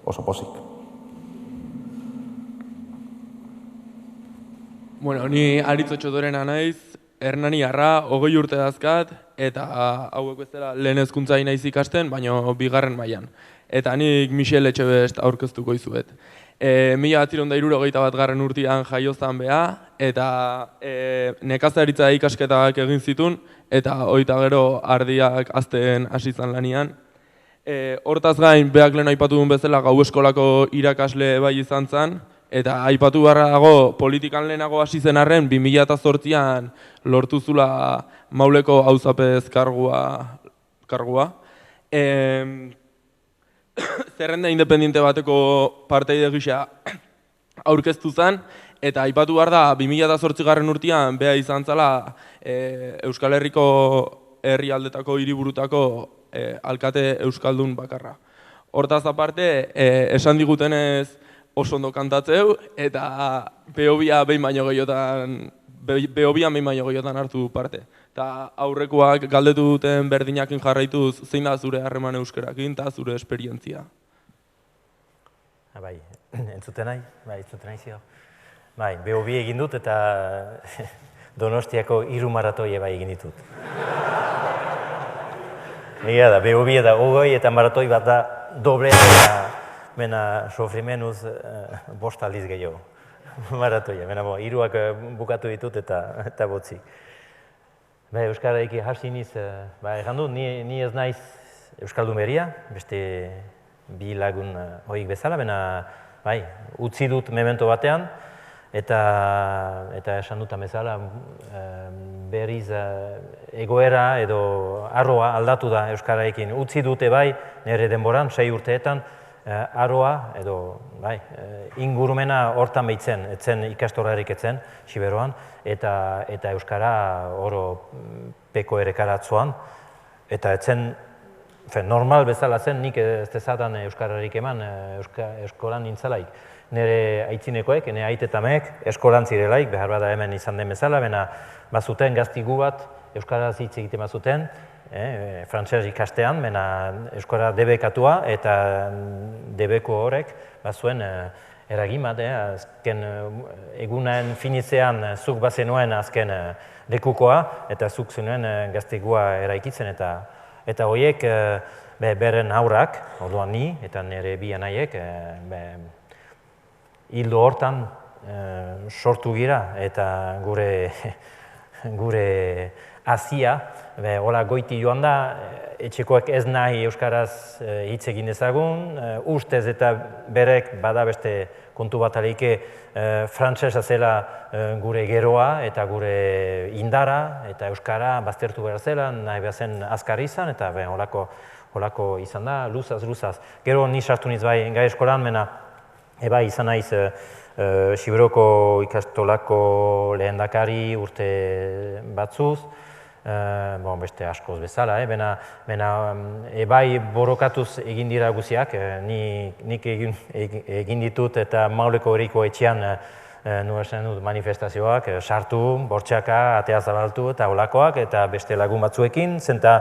oso pozik. Bueno, ni Aritz Otxodorena naiz, Hernaniarra, 20 urte dazkat, eta hauek bezala lehen hezkuntza naiz ikasten, baina bigarren mailan. Eta nik Michel Etxebest aurkeztuko izuet. 1971 urtean jaioztan beha, eta nekazaritza ikasketak egin zitun, eta hoita gero ardiak azten hasi izan lanian. Hortaz gain, beak lehen aipatu duen bezala gau eskolako irakasle bai izan zen, eta aipatu beharra dago politikan lehenago hasi zen arren 2008an lortu zula Mauleko auzapez kargua. Zerrenda independiente bateko parteide gisa aurkeztu zen, eta aipatu behar da 2008 urtean beha izan zela Euskal Herriko herrialdetako hiriburutako alkate euskaldun bakarra. Hortaz aparte, esan digutenez oso ondo kantatzeu, eta behobia behin baino gehiotan hartu parte. Eta aurrekoak galdetu duten berdinakin jarraituz, zein da zure harreman euskerakin eta zure esperientzia? Bai, entzuten nahi? Bai, entzuten nahi zio. Bai, behobia egin dut eta Donostiako 3 maratoi bai egin ditut. Egia da, behobia da 20 eta maratoi bat da doble eta mena sofrimenuz 5 aldiz gehiago. Maratoia, mena 3ak bukatu ditut eta botzik. Euskaraiki hasi niz, egan dut, ni ez naiz Euskaldun beria, beste 2 lagun hoik bezala, utzi dut memento batean, eta esan dutan bezala, berriz egoera edo arroa aldatu da Euskaraikin. Utzi dute bai, nire denboran, 6 urteetan, arroa edo ingurumena hortan behitzen, etzen ikastorarik etzen, Siberoan, eta Euskara oro peko erekaratzoan, eta etzen normal bezala zen, nik ez dezatan Euskararik eman eskolan nintzalaik. Nire aitzinekoek, nire aitetamek, eskolan zirelaik, behar bada hemen izan den bezala, bena bazuten gaztigu bat, Euskaraz hitz egiten bazuten, frantsez ikastean, euskara debekatua eta debeko horrek bazuen eragin bat, azken egunen finitzean zuk bazenuen azken lekukoa eta zuk zenuen gaztegua eraikitzen eta horiek beren aurrak, orduan ni eta nire bi anaiek hildo hortan sortu gira eta gure azia, hola goiti joan da, etxekoak ez nahi euskaraz hitz egin dezagun, ustez eta berek bada beste kontu bat aleike frantsesa zela gure geroa eta gure indara eta euskara baztertu behar zela, nahi behar zen azkar izan eta holako izan da, luzaz. Gero ni sartu niz bai gai eskolan, eba izan naiz Siberoko ikastolako lehendakari urte batzuz, beste askoz bezala, ebai borrokatuz egin dira guziak, nik egin ditut eta Mauleko herriko etxean nuezen dut manifestazioak, sartu, bortxaka, atea zabaltu eta olakoak, eta beste lagun batzuekin, zenta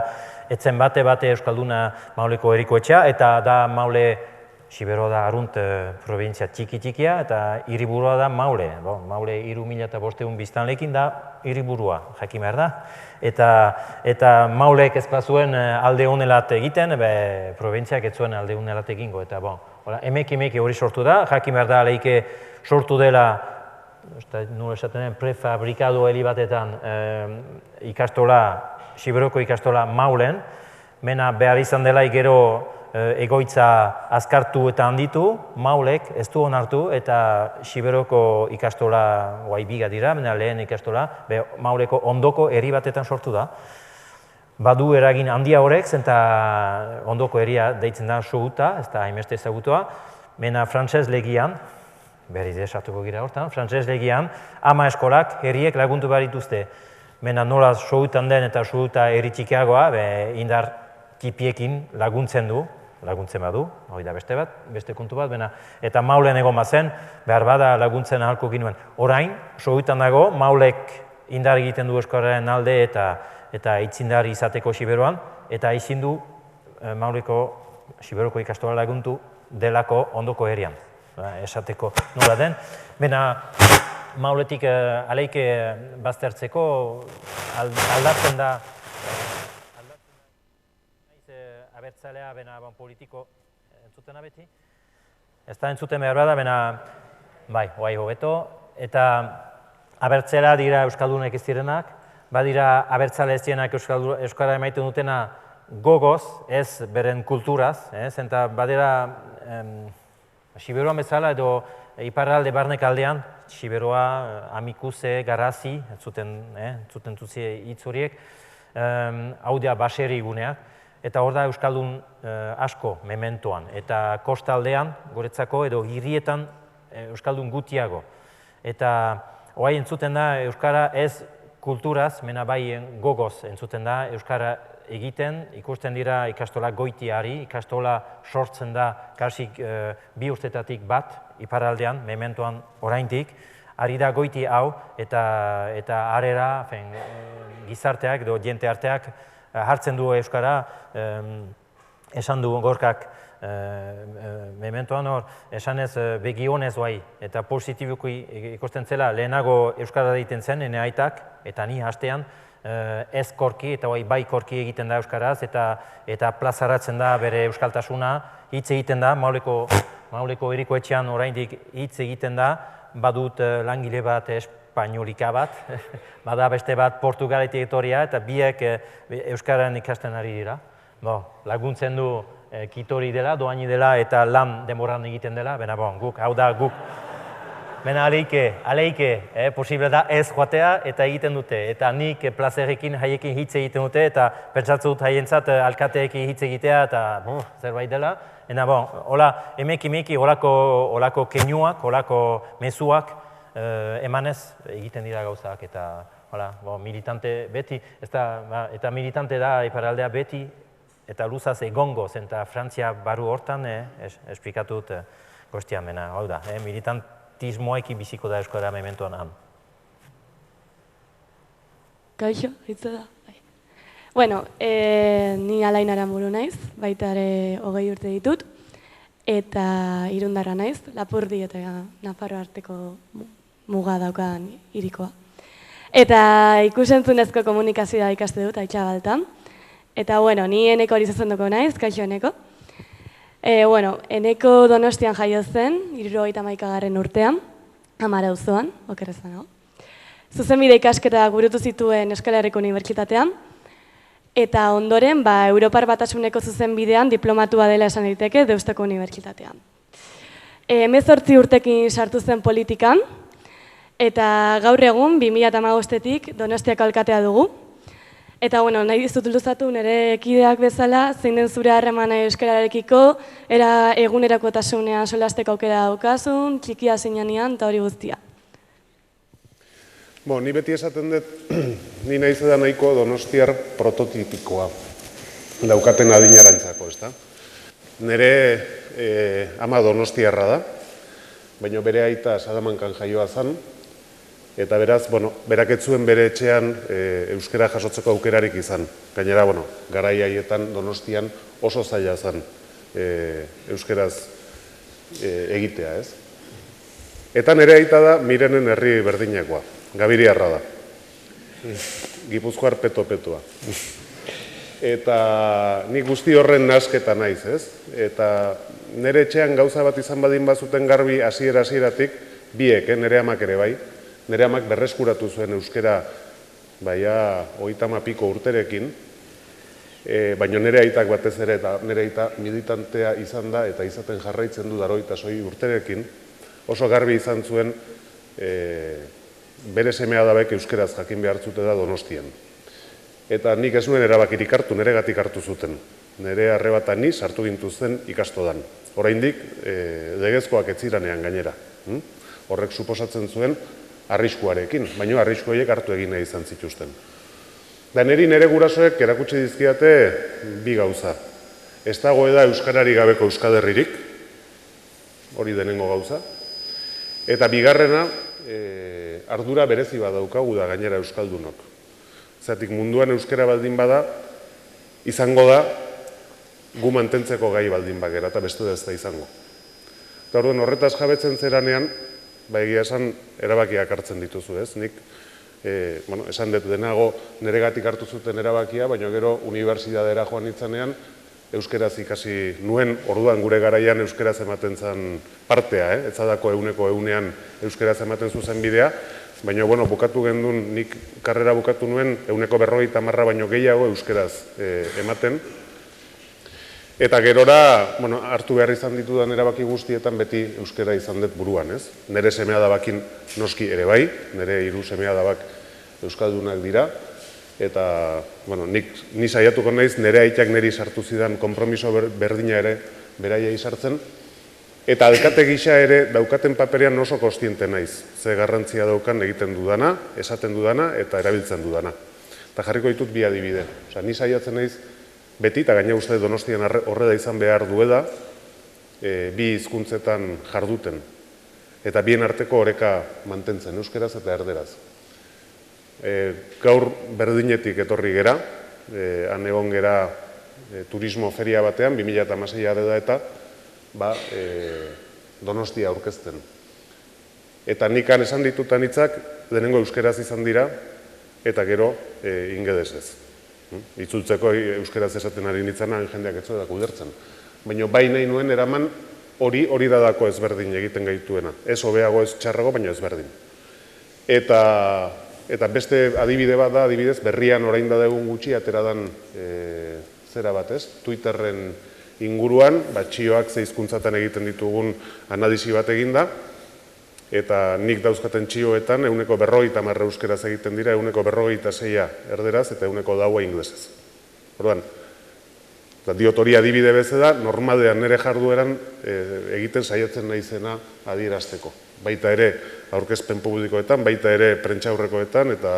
etzen bate Euskalduna Mauleko herriko etxea, eta da Maule Sibero da arunt provintzia txiki-txikia eta hiriburua da Maule. Maule 3.500 biztanlekin da hiriburua, jakin behar da. Eta Maulek ez bazuen alde honelat egiten, provintziak ez zuen alde honelat egingo. Eta emeki hori sortu da, jakin behar da aleike sortu dela, nola esaten den, prefabrikado heli batetan ikastola, Siberoko ikastola Maulen, mena behar izan dela gero egoitza azkartu eta handitu, Maulek ez du onartu eta Siberoko ikastola biga dira, lehen ikastola, Mauleko ondoko herri batetan sortu da. Badu eragin handia horrek, zenta ondoko herria deitzen da Sohuta, ez da hainbeste ezagutua, frantsez legian, berriz esatuko gira hortan, frantsez legian, 10 eskolak herriek laguntu behar dituzte. Nola Sohutan den eta Sohuta herri txikiagoa, indar tipiekin laguntzen badu, hori da beste kontu bat, eta Maulen egon bazen, behar bada laguntzen ahalko ginuen. Orain, Sohutan dago, Maulek indar egiten du eskolaren alde eta itzindari izateko Siberoan, eta izin du Mauleko Siberoko ikastola laguntu delako ondoko herrian, esateko nola den. mauletik aleike baztertzeko aldatzen da abertzalea, bena politiko entzutena beti. Ez da entzuten behar bada, bena bai, hobeto, eta abertzela dira Euskaldunek ez direnak, badira abertzale ez direnak Euskara emaiten dutena gogoz, ez beren kulturaz, eta badira Siberuan bezala edo iparralde barnek aldean, Siberoa, Amikuze, Garazi, entzuten duzi hitz horiek, hau da baseri guneak, eta hor da Euskaldun asko mementoan, eta kostaldean, guretzako, edo hirietan Euskaldun gutiago. Eta hoai entzuten da Euskara ez kulturaz, mena bai gogoz entzuten da Euskara egiten, ikusten dira ikastola goitiari, ikastola sortzen da kasik 2 urtetatik bat, iparraldean, mementoan oraindik, ari da goiti hau, eta arera, gizarteak edo jente arteak hartzen du Euskara, esan du Gorkak mementoan hor, esanez begionez bai, eta positibuki ikusten zela lehenago Euskara egiten zen, ene aitak, eta ni hastean, ez korki eta bai korki egiten da Euskaraz, eta plazaratzen da bere euskaltasuna, hitz egiten da, Mauleko Herriko Etxean oraindik hitz egiten da, badut langile bat espainolika bat, bada beste bat portugaletik etorria, eta biek Euskaran ikasten ari dira. Laguntzen du kitori dela, doaini dela, eta lan demoran egiten dela, bena guk, hau da guk. Bena aleike, posible da ez joatea eta egiten dute. Eta nik plazerekin haiekin hitz egiten dute eta pentsatzen dut haientzat alkateekin hitz egitea eta zerbait dela. Eta hola, emeki holako keinuak, holako mezuak emanez egiten dira gauzak eta militante beti, eta militante da iparraldea beti eta luzaz egongo zen eta Frantzia baru hortan esplikatut goztia mena, hau da, militantismoekin biziko da Euskara mementoan han. Kaixo, hitza da. Bueno, ni Alain Aramburu naiz, baita ere 20 urte ditut, eta Irundarra naiz, Lapurdi eta Nafarroa arteko muga daukan hirikoa. Eta ikusentzunezko komunikazioa ikaste dut Aitzabaltan. Eta, ni Eneko hori zuzenduko naiz, kaixo Eneko. Eneko Donostian jaio zen, 71. urtean, Amara auzoan, okerrez dago. Zuzenbide ikasketa burutu zituen Euskal Herriko Unibertsitatean, eta ondoren, Europar Batasuneko zuzenbidean diplomatua dela esan daiteke Deustuko Unibertsitatean. 18 urtekin sartu zen politikan, eta gaur egun, 2015-etik Donostiako alkatea dugu. Eta, nahi dizut luzatu nire kideak bezala, zein den zure harremana euskararekiko, era egunerakotasunean solasteko aukera daukazun, txikia zeinanean, eta hori guztia. Ni beti esaten dut, ni nahi da nahiko donostiar prototipikoa daukaten adinarantzako, ezta? Nire ama donostiarra da, baina bere aita Salamankan jaioa zen, eta beraz, berak ez zuen bere etxean euskara jasotzeko aukerarik izan. Gainera, garai haietan Donostian oso zaila zen euskaraz egitea, ez? Eta nire aita da Mirenen herri berdinekoa, Gabiriarra da. Gipuzkoar peto-petoa. Eta nik guzti horren nasketa naiz, ez? Eta nire etxean gauza bat izan badin bazuten garbi hasieratik biek, nire amak ere bai, nire amak berreskuratu zuen euskara 30 urterekin, baina nire aitak batez ere eta nire aita militantea izan da eta izaten jarraitzen du 86 urterekin, oso garbi izan zuen bere semea dabek euskaraz jakin behar zute da Donostian. Eta nik ez nuen erabakirik hartu, nire gatik hartu zuten. Nire arrebata ni sartu gintuzten ikastodan. Oraindik legezkoak ez ziranean gainera. Horrek suposatzen zuen arriskuarekin, baina arrisku horiek hartu egin nahi izan zituzten. Da nire gurasoek erakutsi dizkiate bi gauza. Ez dago da euskarari gabeko euskaderririk, hori denengo gauza, eta bigarrena ardura berezi bat daukagu da gainera euskaldunok. Zatik munduan euskara baldin bada, izango da gu mantentzeko gai baldin bagera, eta beste da ez da izango. Eta orduan horretaz jabetzen zeranean, ba egia esan erabakiak hartzen dituzu, ez? Nik, esan dut denago neregatik hartu zuten erabakia, baina gero unibertsitatera joan nintzanean, euskeraz ikasi nuen, orduan gure garaian euskeraz ematen zen partea, etzadako euneko eunean euskeraz ematen zuzen bidea, baina, bukatu gendun, nik karrera bukatu nuen, euneko 50 baino gehiago euskeraz ematen, eta gerora, hartu behar izan ditudan erabaki guztietan beti euskera izan dut buruan, ez? Nere seme-alabakin noski ere bai, nere 3 seme-alabak euskaldunak dira, eta, ni saiatuko naiz, nere aitak niri sartu zidan konpromiso berdina ere beraiei sartzen, eta alkate gisa ere daukaten paperean oso kostiente naiz, ze garrantzia daukan egiten dudana, esaten dudana eta erabiltzen dudana. Eta jarriko ditut bi adibide. Ni saiatzen naiz beti, eta gaina uste Donostian horrela izan behar duela, bi hizkuntzetan jarduten, eta bien arteko oreka mantentzen, euskeraz eta erderaz. Gaur berdinetik etorri gera, han egon gera turismo feria batean, 2016 dela eta Donostia aurkezten. Eta nikan esan ditutan hitzak, lehenengo euskeraz izan dira, eta gero ingedesez. Itzultzeko euskeraz esaten ari nintzena, jendeak etzo edako udertzen. Baina bai nahi nuen eraman hori dadako ezberdin egiten gaituena. Ez hobeago, ez txarrago, baina ezberdin. Eta beste adibide bat da, adibidez, berrian orain da egun gutxi, atera dan zera bat, ez? Twitterren inguruan, txioak ze hizkuntzatan egiten ditugun analizi bat eginda, eta nik dauzkaten txioetan euneko 50 euskeraz egiten dira, euneko 46 erderaz eta euneko 2 inglesez. Orduan, diot hori adibide bezala, normalean nire jardueran egiten saiatzen naizena adierazteko. Baita ere aurkezpen publikoetan, baita ere prentsaurrekoetan eta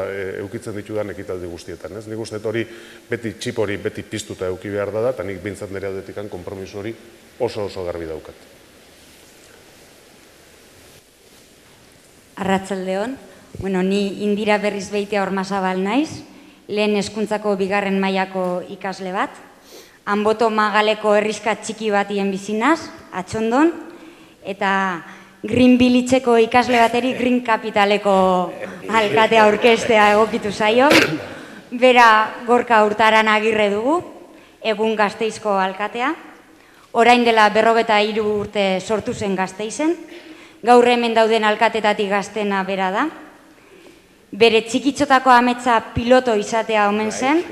eukitzen ditudan ekitaldi guztietan. Nik uste hori beti txip hori beti piztuta euki behar da, eta nik bintzat nire aldetikan konpromiso hori oso garbi daukat. Arratsaldeon, ni Indira Berriz Beitia Ormazabal naiz, lehen hezkuntzako 2. mailako ikasle bat, Anboto Magaleko herrixka txiki batien bizinaz, Atxondon, eta Green Villageko ikasle bateri Green Capitaleko alkatea aurkeztea egokitu zaio. Bera Gorka Hurtaran Agirre dugu, egun Gasteizko alkatea. Orain dela 43 urte sortu zen Gasteizen. Gaur hemen dauden alkatetatik gaztena bera da. Bere txikitxotako ametsa piloto izatea omen zen.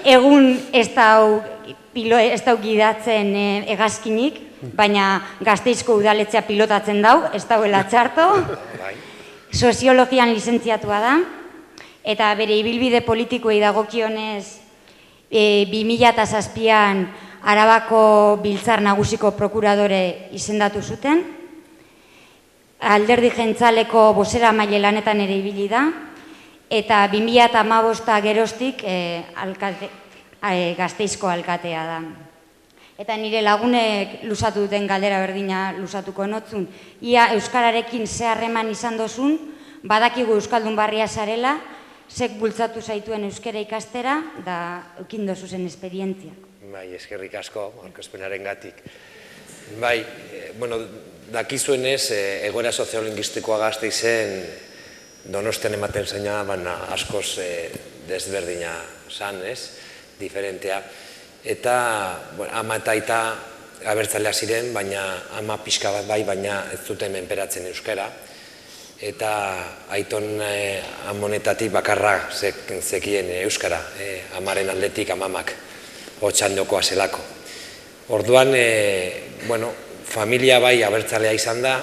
Egun ez dau gidatzen hegazkinik, baina Gasteizko udaletxea pilotatzen dau, ez dauela txarto. Soziologian lizentziatua da, eta bere ibilbide politikoei dagokionez 2007an Arabako Biltzar Nagusiko prokuradore izendatu zuten, Alderdi Jeltzaleko bozeramaile lanetan ere ibili da, eta 2015 geroztik Gasteizko alkatea da. Eta nire lagunek luzatu duten galdera berdina luzatuko notzun. Ia euskararekin ze harreman izan dozun, badakigu euskaldun barria zarela, zek bultzatu zaituen euskara ikastera, da eukin dozuzen esperientzia. Bai, eskerrik asko, aurkezpenaren gatik. Bai, dakizuenez, egoera soziolinguistikoa Gasteizen Donostian ematen zeina, baina askoz desberdina zan, ez? Diferentea. Eta ama eta aita abertzalea ziren, baina ama pixka bat bai, baina ez zuten menperatzen euskara. Eta aiton amonetatik bakarra zekien euskara, amaren aldetik amamak, hotxandokoa zelako. Orduan, familia bai abertzalea izan da,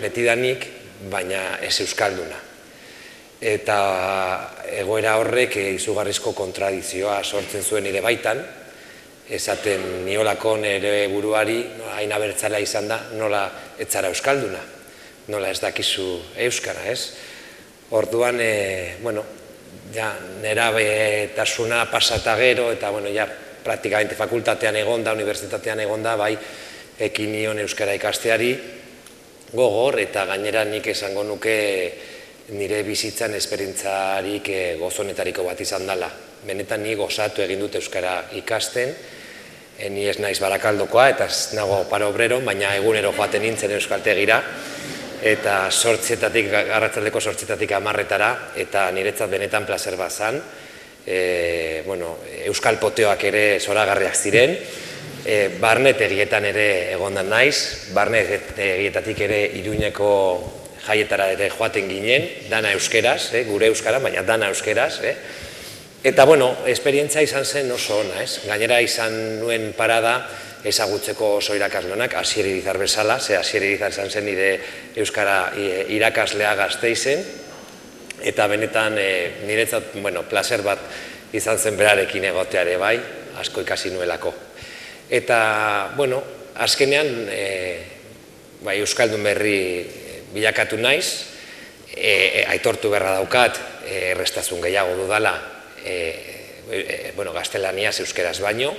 betidanik, baina ez euskalduna. Eta egoera horrek izugarrizko kontradizioa sortzen zuen ere baitan, esaten niolako nire buruari, hain abertzalea izan da, nola ez zara euskalduna, nola ez dakizu euskara, ez? Orduan, nerabetasuna pasata gero, eta praktikamente fakultatean egonda, unibertsitatean egonda, bai, ekin nion euskara ikasteari gogor, eta gainera nik esango nuke nire bizitzan esperientzarik gozonetariko bat izan dela. Benetan ni gozatu egin dut euskara ikasten, ni ez naiz Barakaldokoa eta ez nago para obrero, baina egunero joaten nintzen euskaltegira, eta arratsaldeko 8:00-etatik 10:00-etara, eta niretzat benetan plazer bat zan. Euskal poteoak ere zoragarriak ziren, barnetegietan ere egondan naiz, barnetegietatik ere Iruñeko jaietara ere joaten ginen, dana euskeraz, gure euskara, baina dana euskeraz. Eta, esperientzia izan zen oso ona, gainera izan nuen parada ezagutzeko oso irakasleonak, Asier Irizar bezala, ze Asier Irizar izan zen nire euskara irakaslea Gasteizen, eta benetan niretzat, placer bat izan zen berarekin egoteare bai, asko ikasi nuelako. Eta, azkenean, euskaldun berri bilakatu naiz, aitortu beharra daukat, errestasun gehiago dudala, gaztelaniaz euskeraz baino,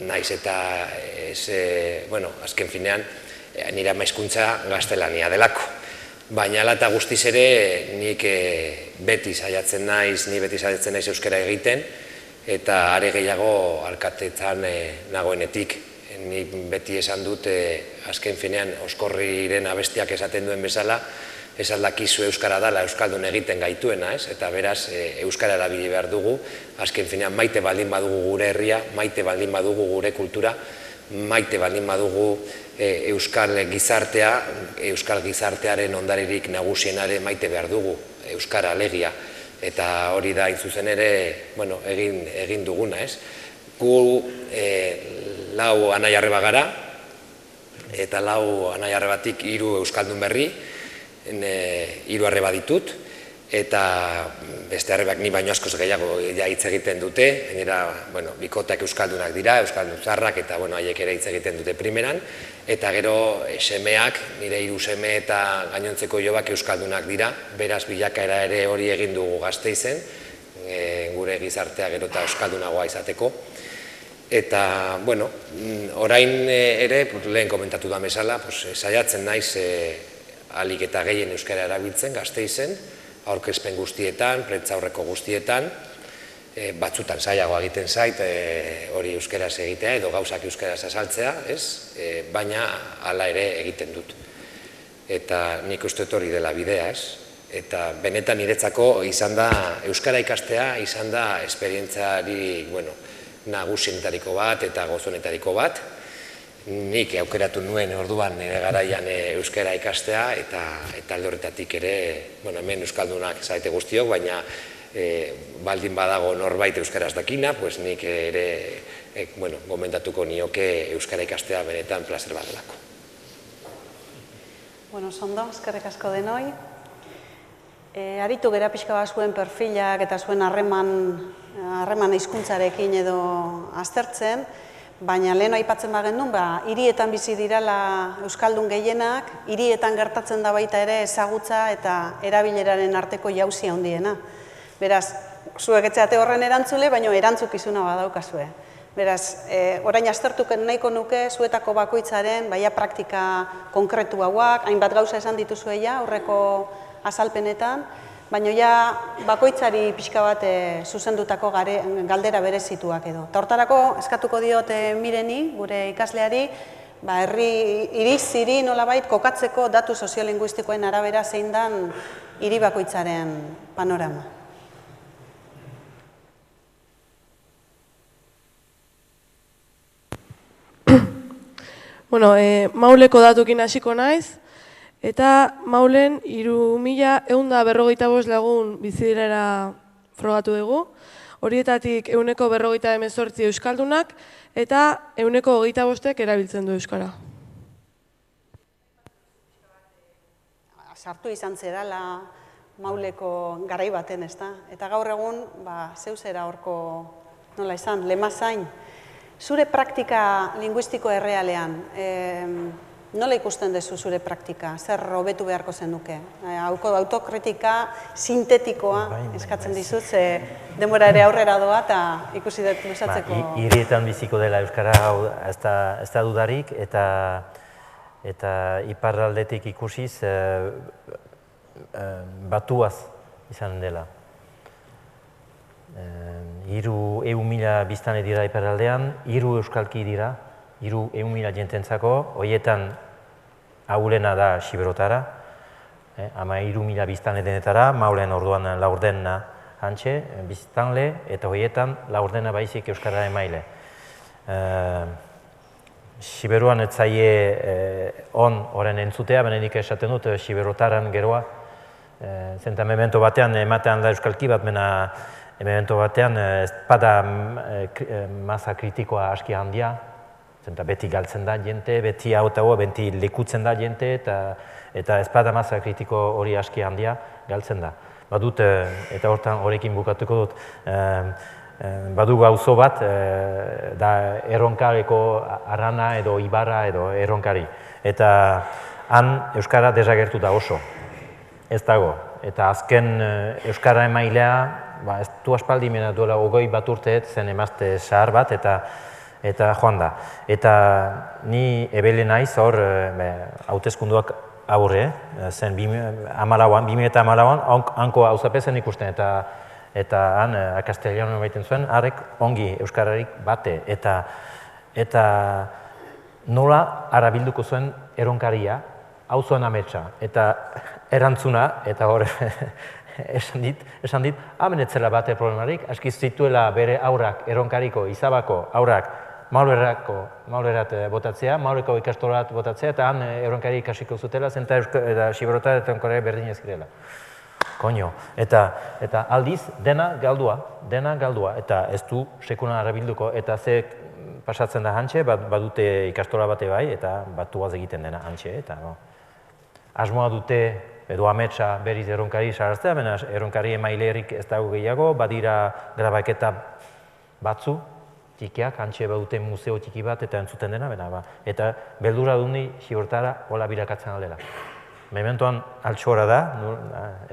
naiz eta azken finean nire ama hizkuntza gaztelania delako. Baina ala eta guztiz ere nik beti saiatzen naiz euskara egiten, eta are gehiago alkatetzan nagoenetik. Nik beti esan dut, azken finean Oskorriren abestiak esaten duen bezala, ez aldakizu euskara dala euskaldun egiten gaituena, eta beraz euskara erabili behar dugu, azken finean maite baldin badugu gure herria, maite baldin badugu gure kultura, maite baldin badugu euskal gizartearen ondaririk nagusienare maite behar dugu euskara alegia, eta hori da zuzen ere egin duguna. Gu 4 anai-arreba gara, eta 4 anai-arrebatik 3 euskaldun berri, 3 arreba ditut, eta beste arrebak ni baino askoz gehiago hitz egiten dute, gainera bikoteak euskaldunak dira, euskaldun zarrak, eta haiek ere hitz egiten dute primeran, eta gero semeak, nire 3 seme eta gainontzeko jobak euskaldunak dira, beraz bilakaera ere hori egin dugu Gasteizen, gure gizartea gero eta euskaldunagoa izateko. Eta, orain ere, lehen komentatu da bezala, saiatzen naiz ahalik eta gehien euskara erabiltzen Gasteizen, aurkezpen guztietan, prentsaurreko guztietan, batzutan zailagoa egiten zait hori euskaraz egitea edo gauzak euskaraz azaltzea, baina hala ere egiten dut. Eta nik uste hori dela bidea, eta benetan niretzako izan da, euskara ikastea izan da esperientziari, nagusienetariko bat eta gozonetariko bat. Nik aukeratu nuen orduan nire garaian euskara ikastea eta alde horretatik ere, hemen euskaldunak zaite guztiok, baina baldin badago norbait euskaraz dakina, nik ere gomendatuko nioke euskara ikastea benetan plazer bat delako. Sondo, eskerrik asko denoi. Aritu gera pixka bat zuen perfilak eta zuen harreman hizkuntzarekin edo aztertzen, baina lehen aipatzen bagendun, hirietan bizi dirala euskaldun gehienak, hirietan gertatzen da baita ere ezagutza eta erabileraren arteko jauzia handiena. Beraz, zuek etxeate horren erantzule, baina erantzukizuna badaukazue. Beraz, orain aztertuken nahiko nuke zuetako bakoitzaren, baina praktika konkretu hauak, hainbat gauza esan dituzueia aurreko azalpenetan, baina ja bakoitzari pixka bat zuzendutako galdera berezituak edo. Eta hortarako eskatuko diot Mireni, gure ikasleari, hiri nolabait kokatzeko datu soziolinguistikoen arabera zein dan hiri bakoitzaren panorama. Mauleko datukin hasiko naiz, eta Maulen 3.145 lagun bizidirera frogatu dugu. Horietatik 148 euskaldunak eta 125 erabiltzen du euskara. Sartu izan zerala Mauleko garai baten, ezta? Eta gaur egun, zeu zera horko, nola izan, lemazain. Zure praktika linguistiko errealean, nola ikusten duzu zure praktika? Zer hobetu beharko zenuke? Autokritika sintetikoa eskatzen dizut, denbora ere aurrera doa eta ikusi dut luzatzeko. Hirietan biziko dela euskara ez da dudarik, eta iparraldetik ikusiz batuaz izan dela. 3.000 biztane dira iparraldean, 3 euskalki dira, 3.000 jententzako, horietan ahulena da Xiberotara, 13.000 biztanle denetara, Maulen orduan laurdena hantxe, biztanle, eta horietan laurdena baizik Euskara emaile. Xiberuan ez zaie horren entzutea, benenik esaten dut, Xiberotaran geroa, zenta memento batean ematean da euskalki bat, memento batean ez bada masa kritikoa aski handia, zenta beti galtzen da jente, beti hau eta beti lekutzen da jente, eta ez bada masa kritiko hori aski handia galtzen da. Badut, eta hortan horrekin bukatuko dut, badu gauzo bat, da erronkareko arrana edo ibarra edo erronkari. Eta han Euskara desagertu da oso, ez dago. Eta azken Euskara emailea, ez du aspaldi mena duela 20 bat urteet zen emazte zahar bat, eta joan da. Eta ni ebele naiz hor, hauteskunduak aurre, zen 2008an, hanko hauzapezen ikusten, eta han Castellano baiten zuen, harrek ongi Euskararik bate, eta nola arabilduko zuen erronkaria, hau zuen ametsa, eta erantzuna, eta hor esan dit, hamen etzela bate problemarik, aski zituela bere aurrak erronkariko, izabako aurrak, Maulerat botatzea, Mauleko ikastorat botatzea, eta han erronkari ikasiko zutela, zenta Xiberota eta erronkari berdin ezkirela. Koño, eta aldiz dena galdua, eta ez du sekulan arabilduko, eta ze pasatzen da hantxe, badute ikastola bate bai, eta batuaz egiten dena hantxe, eta asmoa dute, edo ametsa berriz erronkari saraztea, baina erronkari emailerik ez dago gehiago, badira grabaketa batzu, txikiak, hantxe badute museo txiki bat eta entzuten dena, eta beldura dundi Xiberotara hola birakatzen aldela. Mementoan altxora da,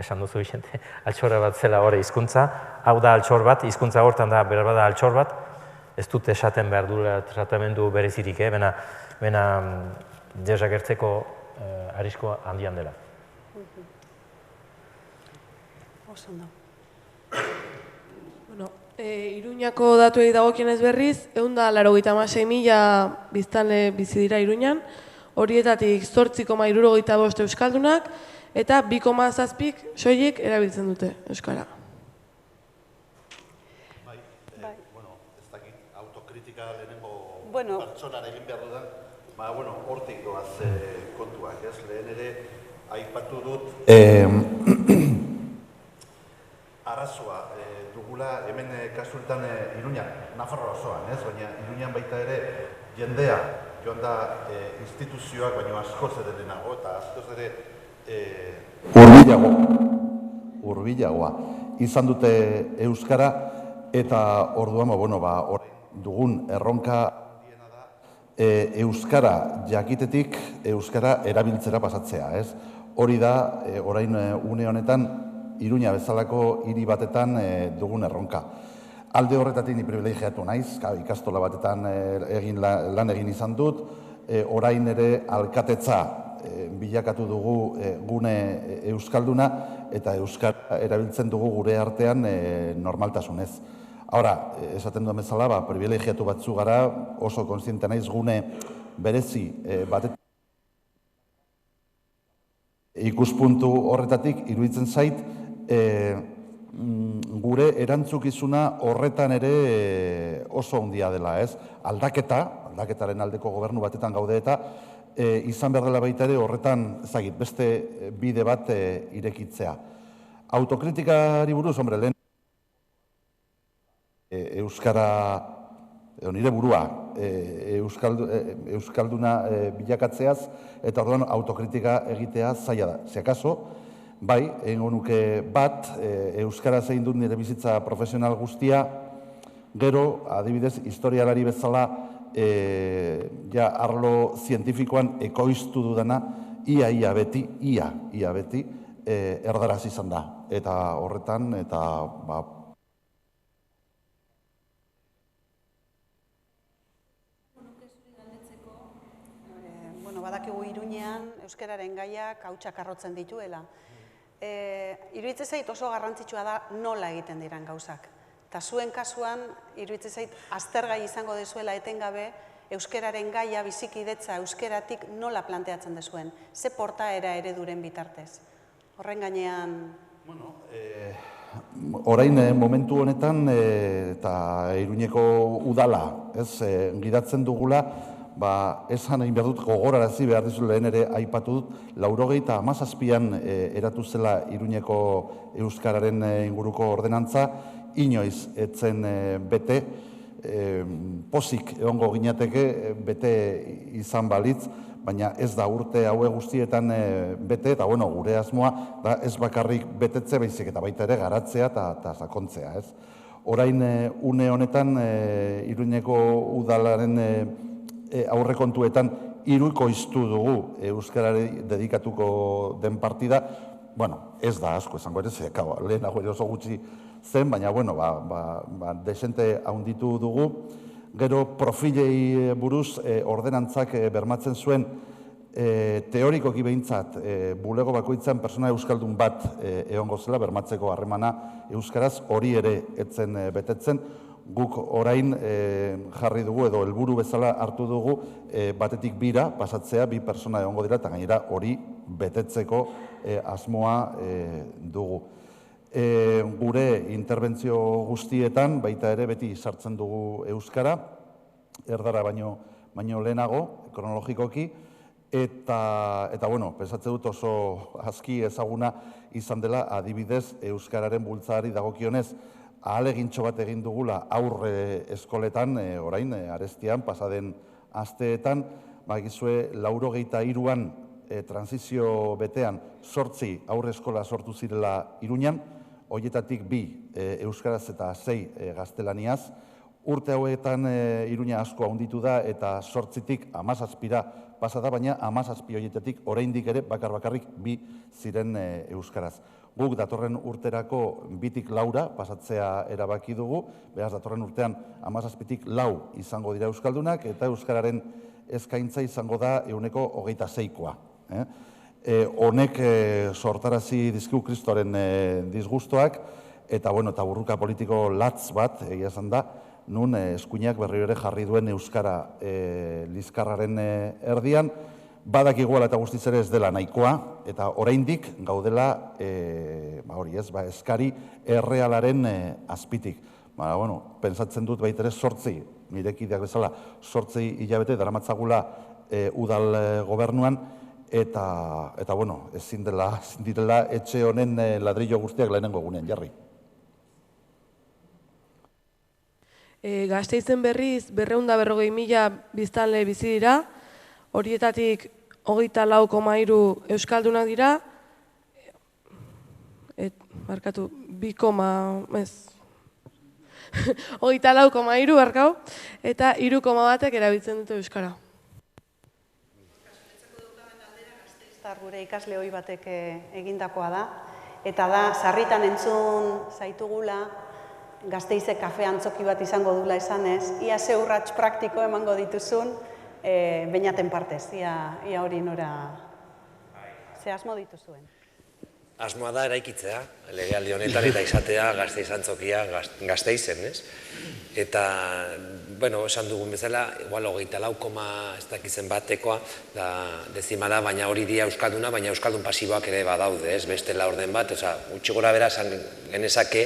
esan duzu Vicente, altxora bat zela hori hizkuntza, hau da altxor bat, hizkuntza hortan da berbada altxor bat, ez dut esaten behar duela tratamendu berezirik, bena desagertzeko arrisko handian dela. Iruñako datuei dagokienez berriz, 186.000 biztanle bizi dira Iruñan, horietatik 8,75 euskaldunak eta 2,7 soilik erabiltzen dute euskara. Ez dakit, autokritika lehenengo pertsonan egin behar dudan, hortik doaz kontuak, ez? Lehen ere, aipatu dut, arrazoa dugula hemen kasuetan Iruñan, Nafarroa osoan, ez? Baina Iruñan baita ere jendea, joan da instituzioak baino askoz ere denago eta askoz ere hurbilagoa izan dute euskara eta orduan orain dugun erronka handiena da euskara jakitetik euskara erabiltzera pasatzea, ez? Hori da orain une honetan Iruña bezalako hiri batetan dugun erronka. Alde horretatik ni privilegiatu naiz, ikastola batetan lan egin izan dut, orain ere alkatetza bilakatu dugu gune euskalduna eta euskara erabiltzen dugu gure artean normaltasunez. Ahora, esaten duen bezala, privilegiatu batzu gara, oso kontziente naiz gune berezi batetan. Ikuspuntu horretatik iruditzen zait, gure erantzukizuna horretan ere oso handia dela, ez? Aldaketaren aldeko gobernu batetan gaude eta izan behar dela baita ere horretan, ezagit, beste bide bat irekitzea. Autokritikari buruz, lehen euskara, nire burua, euskalduna bilakatzeaz, eta orduan autokritika egitea zaila da. Ziakaso, bai, egingo nuke bat, euskara zein dut nire bizitza profesional guztia, gero, adibidez, historialari bezala, arlo zientifikoan ekoiztu dudana, ia beti, erdaraz izan da. Eta horretan, badakigu Iruñean euskararen gaiak hautsak arrotzen dituela. Iruditzen zait oso garrantzitsua da nola egiten diran gauzak. Eta zuen kasuan, iruditzen zait, aztergai izango dezuela etengabe euskeraren gaia, bizikidetza euskeratik nola planteatzen dezuen? Ze portaera ereduren bitartez? Horren gainean... Orain momentu honetan eta Iruñeko udala gidatzen dugula, esan egin behar dut gogorarazi behar dizut lehen ere aipatu dut, 97an eratu zela Iruñeko euskararen inguruko ordenantza, inoiz etzen bete, pozik egongo ginateke bete izan balitz, baina ez da urte haue guztietan bete, eta gure asmoa da ez bakarrik betetze baizik eta baita ere garatzea eta sakontzea. Orain une honetan Iruñeko udalaren aurrekontuetan hirukoiztu dugu euskarari dedikatuko den partida, ez da asko esango ere, lehenago ere oso gutxi zen, baina desente haunditu dugu. Gero profilei buruz ordenantzak bermatzen zuen teorikoki behintzat bulego bakoitzan persona euskaldun bat egongo zela bermatzeko harremana euskaraz, hori ere etzen betetzen. Guk orain jarri dugu edo helburu bezala hartu dugu batetik bira pasatzea, bi persona egongo dira eta gainera hori betetzeko asmoa dugu. Gure interbentzio guztietan, baita ere beti sartzen dugu euskara, erdara baino lehenago, kronologikoki, eta pensatzen dut oso aski ezaguna izan dela adibidez euskararen bultzadari dagokionez, ahalegintxo bat egin dugula aurre eskoletan, orain, Arestian, pasaden asteetan, egizue 83an transizio betean 8 aurre eskola sortu zirela Iruñan, horietatik 2 euskaraz eta 6 gaztelaniaz. Urte hauetan Iruña asko handitu da eta 8tik 17ra pasada, baina 17 horietatik oraindik ere bakarrik 2 ziren euskaraz. Guk datorren urterako 2tik 4 pasatzea erabaki dugu, beraz datorren urtean 17tik 4 izango dira euskaldunak eta euskararen eskaintza izango da 26%. Honek sortarazi dizkigu kristoren disgustoak eta burruka politiko latz bat, egia esan da, nun eskuinak berriro ere jarri duen euskara lizkarraren erdian, badak iguala eta guztiz ere ez dela nahikoa, eta oraindik gaudela eskari errealaren azpitik. Pentsatzen dut baita ere 8, nirekideak bezala 8 hilabete daramatzagula udal gobernuan, eta ezin direla etxe honen ladrillo guztiak lehenengo egunean jarri. Gasteizen berriz 240.000 biztanle bizi dira, horietatik 24,3 euskaldunak dira, 24,3 barkau, eta 3,1 erabiltzen dute euskara. Gure ikasle hoi batek egindakoa da, eta da, sarritan entzun zaitugula, Gasteize kafe antzoki bat izango dula esanez, ia ze urrats praktiko emango dituzun, beinaten partez, ia hori nora, ze asmo dituzuen. Asmoa da eraikitzea, legealdi honetan eta izatea Gasteiz antzokia Gasteizen, ez? Eta, esan dugun bezala, igual 24, ez dakizen batekoa, dezimala, baina hori dia euskalduna, baina euskaldun pasiboak ere badaude, ez? Beste laurden bat, gutxi gora bera esan genezake,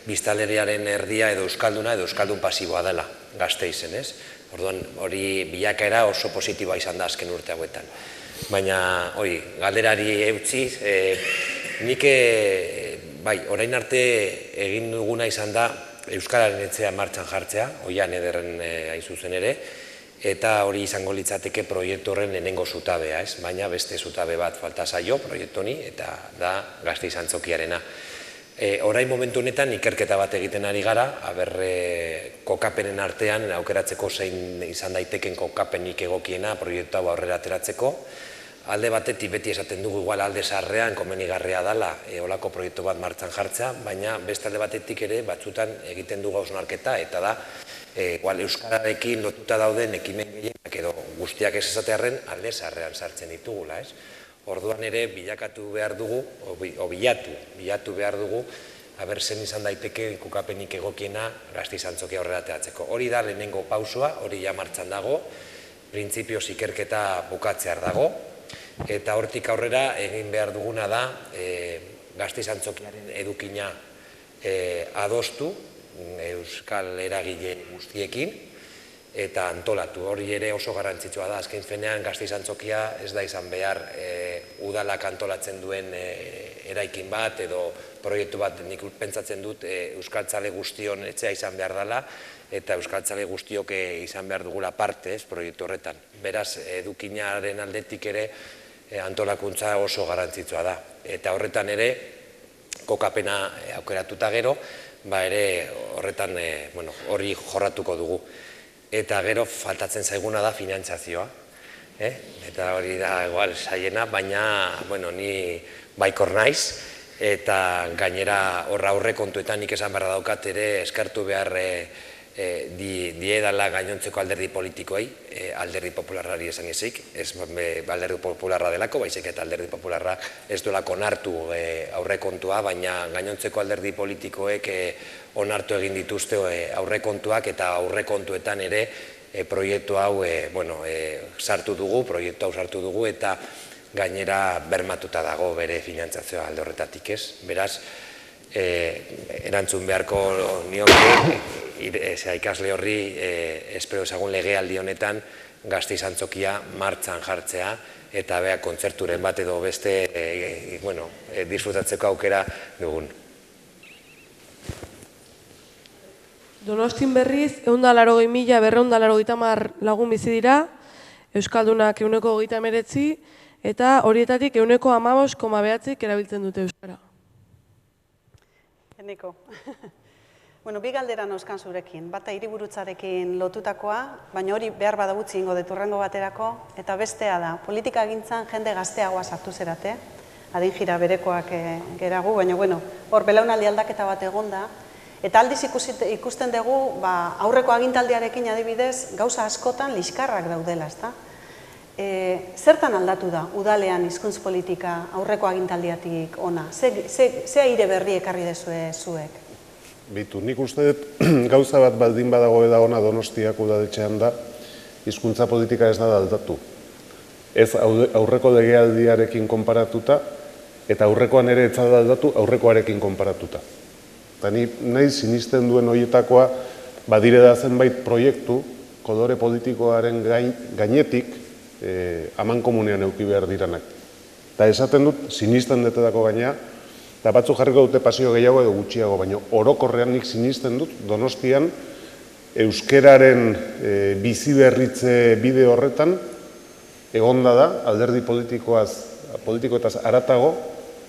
biztanleriaren erdia edo euskalduna edo euskaldun pasiboa dela Gasteizen, ez? Orduan, hori bilakaera oso positiboa izan da azken urte hauetan. Baina, galderari eutziz, nik, orain arte egin duguna izan da euskararen etxea martxan jartzea, oian ederren hain zuzen ere, eta hori izango litzateke proiektu horren lehenengo zutabea, ez? Baina beste zutabe bat falta zaio proiektu honi, eta da Gasteiz antzokiarena. Orain momentu honetan ikerketa bat egiten ari gara, kokapenen artean aukeratzeko zein izan daiteken kokapenik egokiena proiektu hau aurrera ateratzeko. Alde batetik beti esaten dugu igual alde zaharrean komenigarria dela olako proiektu bat martxan jartzea, baina beste alde batetik ere batzutan egiten dugu hausnarketa, eta da euskararekin lotuta dauden ekimen gehienak edo guztiak ez esatearren alde zaharrean sartzen ditugula, ez? Orduan ere bilakatu behar dugu, bilatu behar dugu, aber zen izan daiteke kokapenik egokiena Gasteiz-Antzokia aurrera ateratzeko. Hori da lehenengo pausua, hori ja martxan dago, printzipioz ikerketa bukatzear dago, eta hortik aurrera egin behar duguna da Gasteiz-Antzokiaren edukina adostu, euskal eragile guztiekin, eta antolatu. Hori ere oso garrantzitsua da, azken fenean Gasteiz-Antzokia ez da izan behar udalak antolatzen duen eraikin bat edo proiektu bat, nik pentsatzen dut euskaltzale guztion etxea izan behar dela eta euskaltzale guztiok izan behar dugula parte proiektu horretan. Beraz, edukinaren aldetik ere antolakuntza oso garrantzitsua da. Eta horretan ere, kokapena aukeratuta gero, ere horretan hori jorratuko dugu. Eta gero faltatzen zaiguna da finantzazioa. Eta hori da igual saiena, baina ni baikor naiz, eta gainera horra aurrekontuetan nik esan beharra daukat ere eskertu behar diedala gainontzeko alderdi politikoei, alderdi popularrari esan ezik, ez alderdi popularra delako, baizik eta alderdi popularra ez duelako onartu aurrekontua, baina gainontzeko alderdi politikoek onartu egin dituzte aurrekontuak eta aurrekontuetan ere proiektu hau sartu dugu eta gainera bermatuta dago bere finantzazioa alde horretatik ez. Beraz, erantzun beharko nioke ikasle horri espero ezagun legealdi honetan Gasteiz-Antzokia martxan jartzea eta bea kontzerturen bat edo beste disfrutatzeko aukera dugun. Donostin berriz, 180.290 lagun bizi dira, Euskaldunak 129 eta horietatik 15,9 erabiltzen dute euskara. Eneko. Bi galdera nauzkan zurekin, bata hiriburutzarekin lotutakoa, baina hori behar badagutzi ingo deturrengo baterako, eta bestea da, politika gintzan jende gazteagoa sartu zerate, adin jira berekoak geragu, baina hor belaunaldi aldaketa bat egonda, eta aldiz ikusten dugu aurreko agintaldiarekin adibidez gauza askotan liskarrak daudela, ezta? Zertan aldatu da udalean hizkuntz politika aurreko agintaldiatik ona? Ze aire berri ekarri dezue zuek? Bitu, nik uste gauza bat baldin badago eda ona Donostiak udaletxean da, hizkuntza politika ez da aldatu. Ez aurreko legealdiarekin konparatuta, eta aurrekoan ere ez da aldatu aurrekoarekin konparatuta. Eta nahi sinisten duen horietakoa, badire da zenbait proiektu, kolore politikoaren gainetik, amankomunean eduki behar diranak. Eta esaten dut, sinisten dutedako gaina, eta batzuk jarriko dute pasio gehiago edo gutxiago, baina orokorrean nik sinisten dut Donostian euskeraren bizi berritze bide horretan egonda da, alderdi politikoetaz haratago,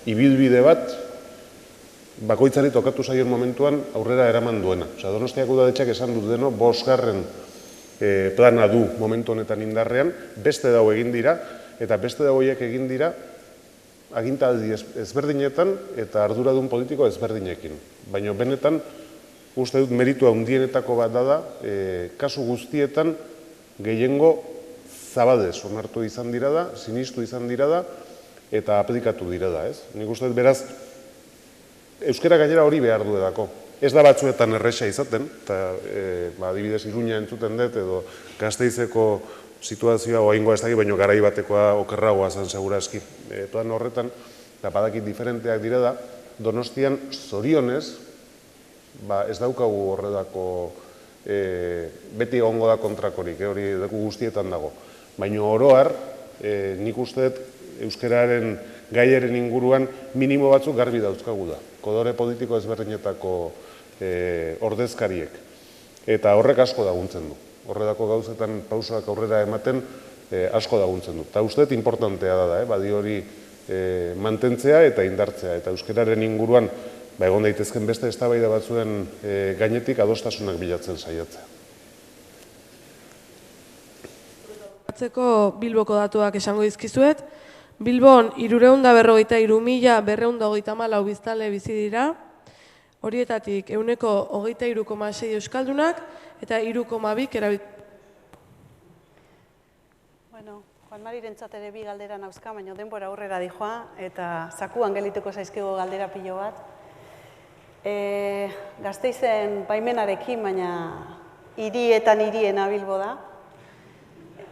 ibilbide bat bakoitzari tokatu zaion momentuan aurrera eraman duena. Donostiako udaletxeak esan dut deno, 5. plana du momentu honetan indarrean, beste dago egin dira, eta beste dagoiek egin dira agintaldi ezberdinetan eta arduradun politiko ezberdinekin. Baina benetan, uste dut meritua handienetako bat da, kasu guztietan gehiengo zabadez onartu izan dira da, sinistu izan dira da, eta aplikatu dira da, ez? Nik uste dut beraz, euskera gainera hori behar du edako. Ez da batzuetan erresa izaten, eta adibidez Iruña entzuten dut, edo Gasteizeko situazioa oaingoa ez dakit, baina garai batekoa okerragoa zen segurazki. Plan horretan, eta badakit diferenteak dira da, Donostian zorionez, ez daukagu horredako beti egongo da kontrakorik, hori leku guztietan dago. Baina oroar, nik uste euskararen gaiaren inguruan minimo batzuk garbi dauzkagu da. Kodore politiko ezberdinetako ordezkariek. Eta horrek asko laguntzen du. Horredako gauzetan pausoak aurrera ematen asko laguntzen du. Eta uste importantea da, badi hori mantentzea eta indartzea. Eta euskararen inguruan egon daitezken beste eztabaida batzuen gainetik adostasunak bilatzen saiatzea. Bilboko datuak esango dizkizuet. Bilbon 353.234 biztanle bizi dira. Horietatik 23,6 euskaldunak eta 3,2 erabiltzen. Juan Marirentzat ere bi galdera nauzka, baina denbora aurrera dijoa, eta zakuan gelituko zaizkigu galdera pilo bat. Gasteizen baimenarekin, baina hirietan hirien Bilbo da.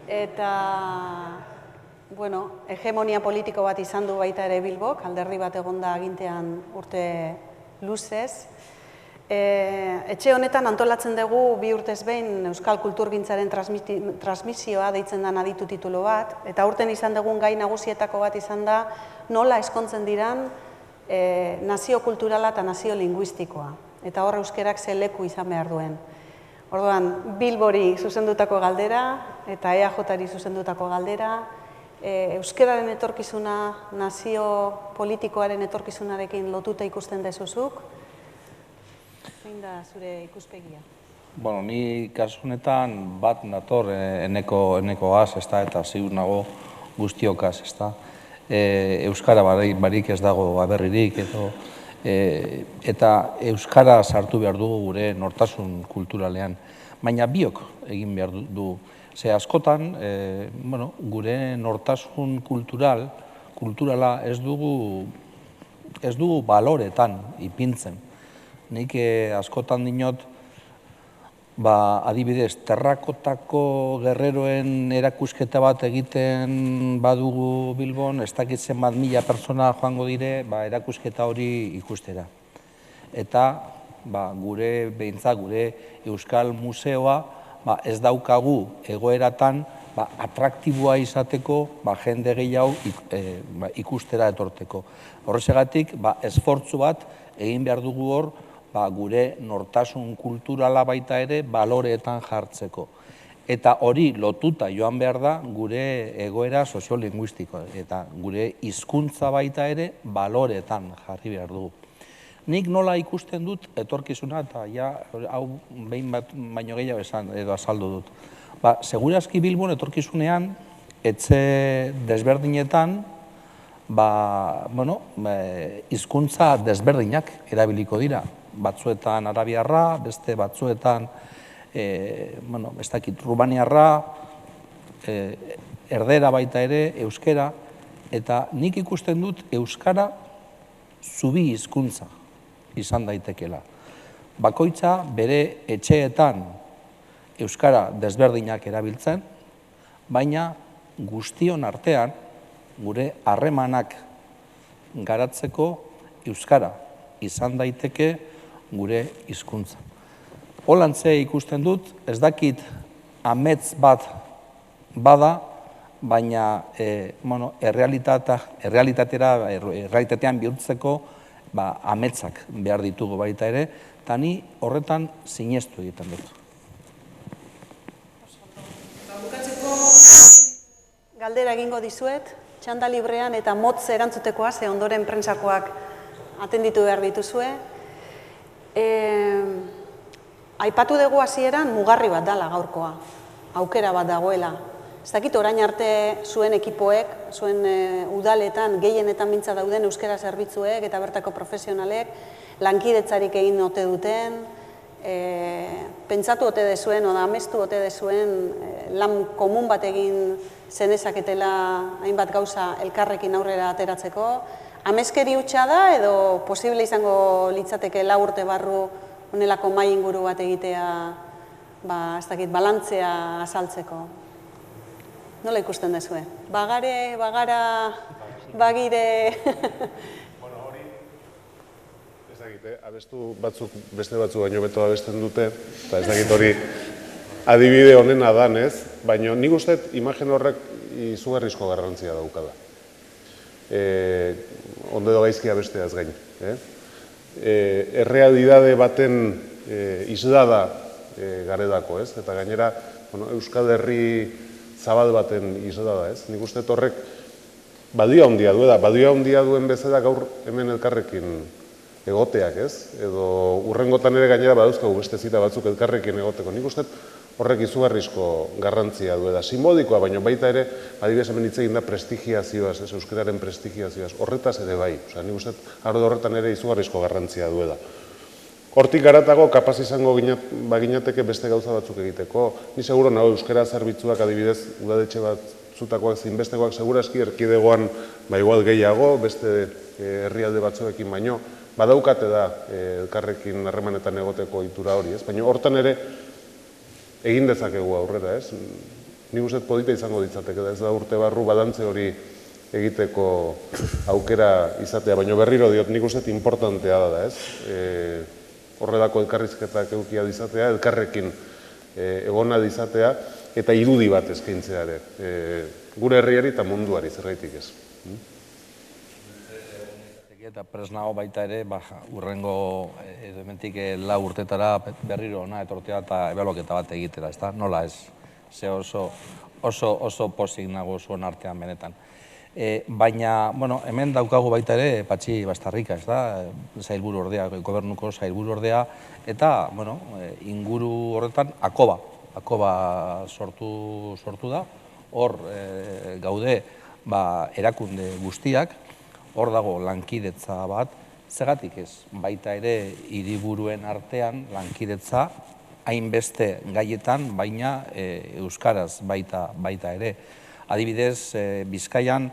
Eta, bueno, hegemonia politiko bat izan du baita ere Bilbok, alderdi bat egonda agintean urte luzez. Etxe honetan antolatzen dugu 2 urtez behin Euskal Kulturgintzaren transmisioa deitzen den aditu titulu bat, eta urten izan dugun gai nagusietako bat izan da nola eskontzen diran nazio kulturala eta nazio linguistikoa, eta hor euskerak ze leku izan behar duen. Orduan, Bilbori zuzendutako galdera eta EAJ-ari zuzendutako galdera, euskeraren etorkizuna, nazio politikoaren etorkizunarekin lotuta ikusten dezuzuk, zein da zure ikuspegia? Bueno, ni kasu honetan bat nator enekoaz, eta ziur nago guztiokaz, Euskara barik ez dago aberririk, eta Euskara sartu behar dugu gure nortasun kulturalean, baina biok egin behar du. Ze askotan, gure nortasun kulturala ez dugu baloretan ipintzen. Nik askotan dinot, adibidez, terrakotako gerreroen erakusketa bat egiten badugu Bilbon, ez dakitzen bat 1000 pertsona joango dire erakusketa hori ikustera. Eta behintzat gure Euskal Museoa ez daukagu egoeratan atraktiboa izateko jende gehiago ikustera etorteko. Horrexegatik, esfortzu bat egin behar dugu hor gure nortasun kulturala baita ere baloreetan jartzeko. Eta hori lotuta joan behar da gure egoera soziolinguistiko eta gure hizkuntza baita ere baloreetan jarri behar dugu. Nik nola ikusten dut etorkizuna, eta hau behin bat baino gehiago edo azaldu dut. Segurazki Bilbon etorkizunean, etxe desberdinetan, hizkuntza desberdinak erabiliko dira. Batzuetan arabiarra, beste batzuetan rumaniarra, erdera baita ere, euskera, eta nik ikusten dut euskara zubi hizkuntza izan daitekela. Bakoitza bere etxeetan euskara desberdinak erabiltzen, baina guztion artean gure harremanak garatzeko euskara izan daiteke gure hizkuntza. Holantze ikusten dut, ez dakit amets bat bada, baina errealitatean bihurtzeko ametsak behar ditugu baita ere, eta ni horretan sinestu egiten dut. Galdera egingo dizuet, txanda librean eta motz erantzutekoa, ze ondoren prentsakoak atenditu behar dituzue. Aipatu dugu hasieran mugarri bat dala gaurkoa, aukera bat dagoela. Ez dakit orain arte zuen ekipoek, zuen udaletan, gehienetan mintza dauden euskera zerbitzuek eta bertako profesionalek, lankidetzarik egin ote duten, pentsatu ote dezuen, oda amestu ote dezuen, lan komun bat egin zenezaketela hainbat gauza elkarrekin aurrera ateratzeko. Ameskeri hutsa da edo posible izango litzateke 4 urte barru honelako mahai inguru bat egitea, ez dakit, balantzea azaltzeko. Nola ikusten dezue? Bagare, bagara, bagire... Bueno, hori, ez dakit, abestu batzuk, beste batzuk baino beto abesten dute, eta ez dakit hori adibide honena dan ez, baina nik uste imagen horrek izugarrizko garrantzia daukada. Ondo edo gaizkia besteaz gain. Errealidade baten islada garedako, ez? Eta gainera, Euskal Herri zabal baten islada, ez? Nik uste horrek badio handia du, badio handia duen bezala gaur hemen elkarrekin egoteak, ez? Edo urrengotan ere gainera badauzkagu beste zita batzuk elkarrekin egoteko. Nik uste horrek izugarrizko garrantzia du, simbolikoa, baina baita ere, adibidez hemen hitz egin da prestigiazioaz, euskararen prestigiazioaz, horretaz ere bai. Nik uste horretan ere izugarrizko garrantzia du. Hortik garatago, kapaz izango baginateke beste gauza batzuk egiteko. Ni seguro nago euskara zerbitzuak adibidez, udadetxe batzutakoak, zinbestekoak, segurazki erkidegoan igual gehiago, beste herrialde batzuekin baino, badaukate da elkarrekin harremanetan egoteko ohitura hori, ez? Baina hortan ere egin dezakegu aurrera, ez? Nik uste polita izango ditzateke da, ez da urte barru badantze hori egiteko aukera izatea, baina berriro diot, nik uste importantea da, ez? Horrelako elkarrizketak edukia dizatea, elkarrekin egona dizatea, eta irudi bat eskaintzea ere, gure herriari eta munduari, zergaitik ez. Eta presnago baita ere, urrengo hemendik 4 urtetara berriro ona etortea eta ebaluaketa bat egitera, ezta? Nola ez? Ze oso pozik nago zuen artean benetan. Baina, hemen daukagu baita ere Patxi Bastarrika, ez da? Sailburu ordea, gobernuko sailburu ordea, eta, inguru horretan akoba sortu da, hor gaude erakunde guztiak, hor dago lankidetza bat, zegatik ez, baita ere hiriburuen artean lankidetza hainbeste gaietan, baina euskaraz baita ere. Adibidez, Bizkaian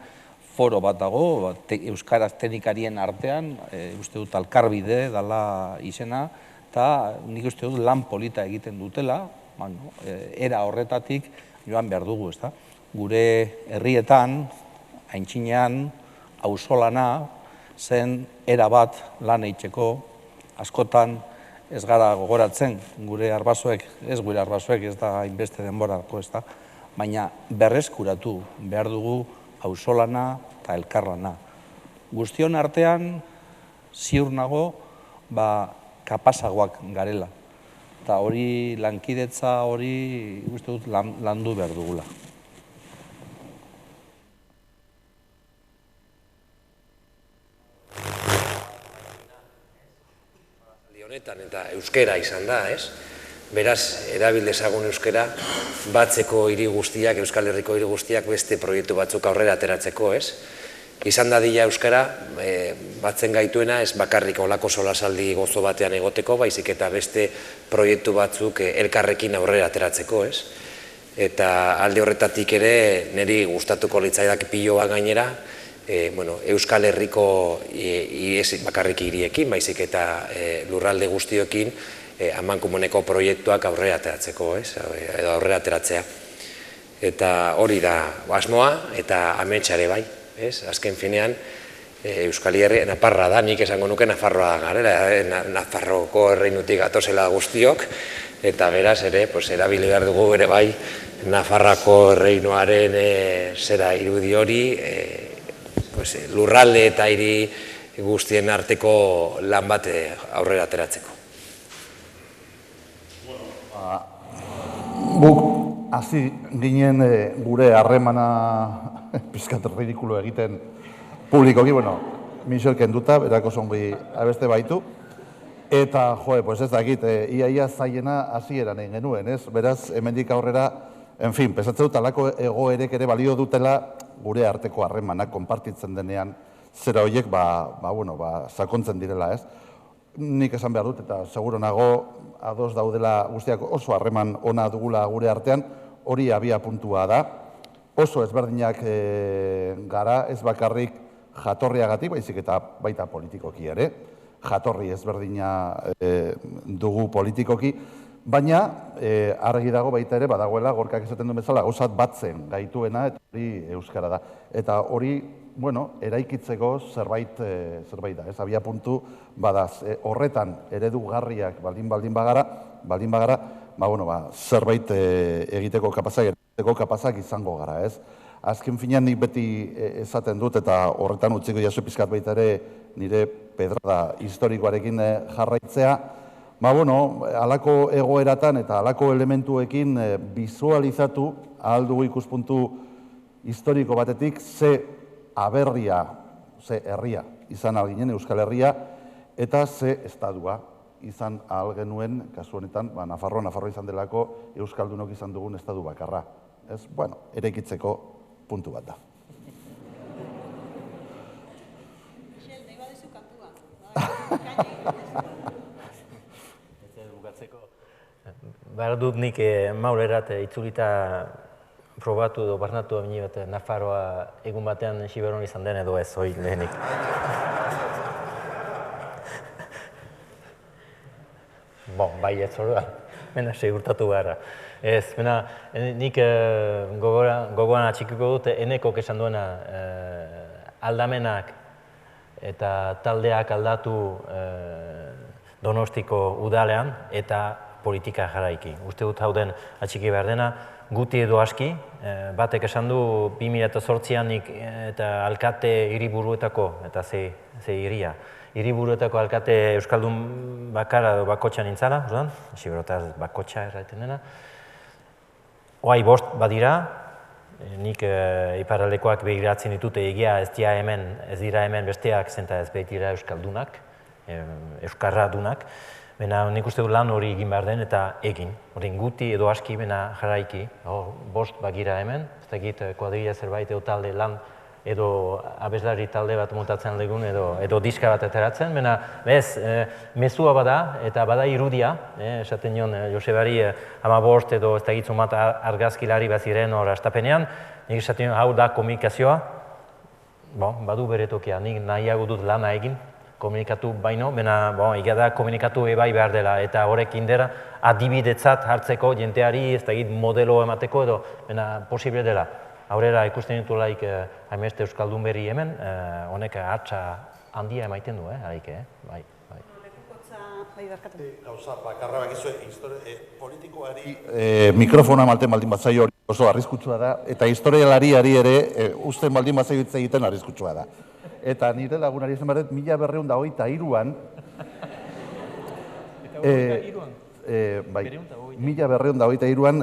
foro bat dago, euskaraz teknikarien artean, uste dut Alkarbide dela izena, eta nik uste dut lan polita egiten dutela, era horretatik joan behar dugu, ez da? Gure herrietan, aintzinean, auzolana zen erabat lan eitzeko, askotan ez gara gogoratzen gure arbasoek, ez da hainbeste denborako, ez da, baina berreskuratu behar dugu auzolana eta elkarlana. Guztion artean, ziur nago, kapazagoak garela, eta hori lankidetza hori uste dut landu behar dugula. Honetan eta euskera izan da, ez? Beraz, erabil dezagun euskera batzeko hiri guztiak, Euskal Herriko hiri guztiak beste proiektu batzuk aurrera ateratzeko, ez? Izan dadila euskara, batzen gaituena, ez bakarrik olako solasaldi gozo batean egoteko, baizik eta beste proiektu batzuk elkarrekin aurrera ateratzeko, ez? Eta alde horretatik ere, niri gustatuko litzaidak piloa gainera, Euskal Herriko bakarrik hiriekin, baizik eta lurralde guztiokin amankomuneko proiektuak aurrera ateratzeko, edo aurrera ateratzea. Eta hori da asmoa eta ametsa ere bai, azken finean Euskal Herri, Naparra da, nik esango nuke Nafarroa garela, Nafarroko erreinutik gatozela guztiok, eta beraz ere, erabili behar dugu ere bai, Nafarrako erreinuaren zera irudi hori, lurralde eta hiri guztien arteko lan bat aurrera ateratzeko. Guk hasi ginen gure harremana pizkat ridikulo egiten publikoki, Michel kenduta, berako zongi abeste baitu, eta ez dakit, iaia zaiena hasieran egin genuen, ez? Beraz, hemendik aurrera, pesatzen dut, alako egoerek ere balio dutela gure arteko harremanak konpartitzen denean, zera horiek, sakontzen direla, ez? Nik esan behar dut, eta seguro nago, ados daudela guztiak oso harreman ona dugula gure artean, hori abia puntua da, oso ezberdinak gara, ez bakarrik jatorriagatik, baizik eta baita politikoki ere, jatorri ezberdina dugu politikoki, baina argi dago baita ere, badagoela, gorkak esaten duen bezala, gauzat batzen gaituena, eta hori euskara da. Eta hori, eraikitzeko zerbait da, ez abia puntu, badaz, horretan eredugarriak baldin bagara, zerbait egiteko kapazak izango gara, ez? Azken finean nik beti esaten dut, eta horretan utziko jaso pizkat baita ere nire pedrada historikoarekin jarraitzea, halako egoeratan eta halako elementuekin bizualizatu ahal dugu ikuspuntu historiko batetik ze aberria, ze herria izan ahal ginen Euskal Herria eta ze estadua izan ahal genuen, kasu honetan, Nafarro izan delako Euskaldunok izan dugun estadu bakarra. Ez, eraikitzeko puntu bat da. Behar dut nik maulerat itzulita probatu edo barnatu abini bat Nafarroa egun batean Xiberon izan den edo ez, hori lehenik. Bai ez orduan, mena segurtatu beharra. Ez, mena, nik gogoan atxikiko dut, enekok esan duena aldamenak eta taldeak aldatu Donostiko udalean eta politika jaraiki. Uste dut hau den atxiki behar dena, guti edo aski, batek esan du 2008an eta alkate hiriburuetako, eta ze hiria, hiriburuetako alkate euskaldun bakara edo bakotxa nintzala, siberotaz bakotxa erraiten dena. Oai bost badira, nik iparraldekoak begiratzen ditute egia ez dira hemen besteak zenta ez behitira euskaldunak, euskarradunak, bena nik uste du lan hori egin behar den eta egin. Horren guti edo aski bena jarraiki, bost bagira hemen, ez dakit kuadrilla zerbait edo talde lan edo abeslari talde bat montatzen legun edo diska bat ateratzen, bena bez, mezua bada eta bada irudia, esaten nion Josebari 15 edo ez dakit zumat argazkilari baziren hor astapenean, nik esaten nion hau da komunikazioa, badu bere tokia, nik nahiago dut lana egin, komunikatu baino, bena egia da komunikatu ebai behar dela, eta horrek indera adibidetzat hartzeko jenteari ez dakit modelo emateko edo, bena posible dela. Aurrera ikusten ditulaik hainbeste euskaldun berri hemen, honek hartza handia emaiten du, haik, bai. Gauza, bakarra bakizu, politikoari mikrofona malten baldin bat zaio oso arriskutsua da, eta historialariari ere usten baldin bat zaio hitz egiten arriskutsua da. Eta nire lagunari esan behar, 1223an, bai, 1223an,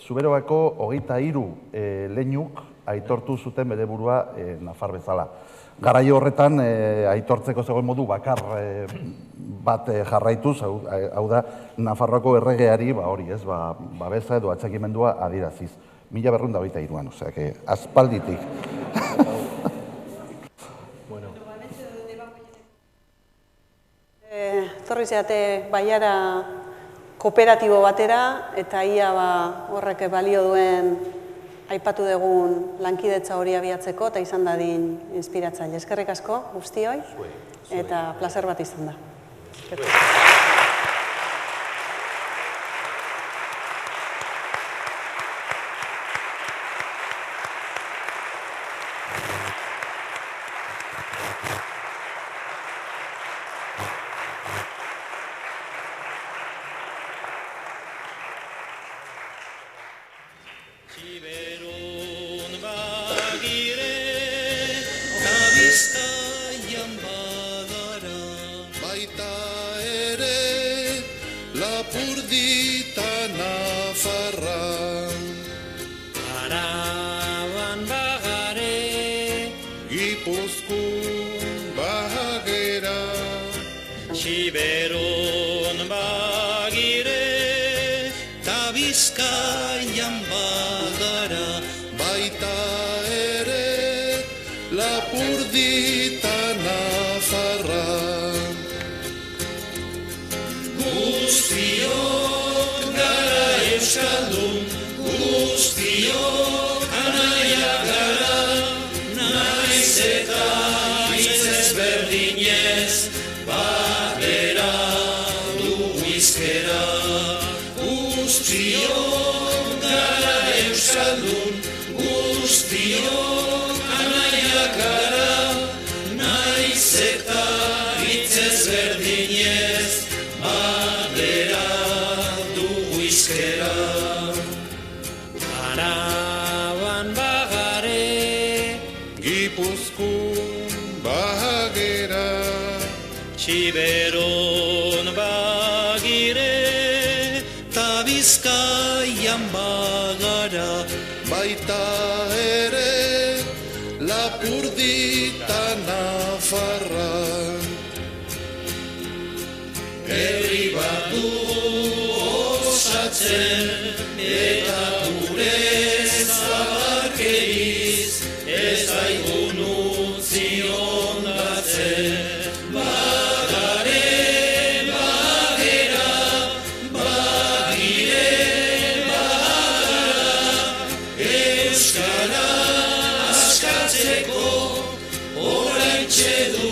Zuberoako 23 leinuk aitortu zuten bere burua nafar bezala. Garaio horretan, aitortzeko zegoen modu bakar bat jarraituz, hau da, Nafarroako erregeari, hori ez, babesa edo atxakimendua adiraziz. 1223an, oseak, aspalditik. Torri zeate Baiara kooperatibo batera, eta ia horrek balio duen aipatu dugun lankidetza hori abiatzeko, eta izan dadin inspiratzaile. Eskerrik asko guztioi, eta placer bat izan da. Euskara askatzeko oraintxe du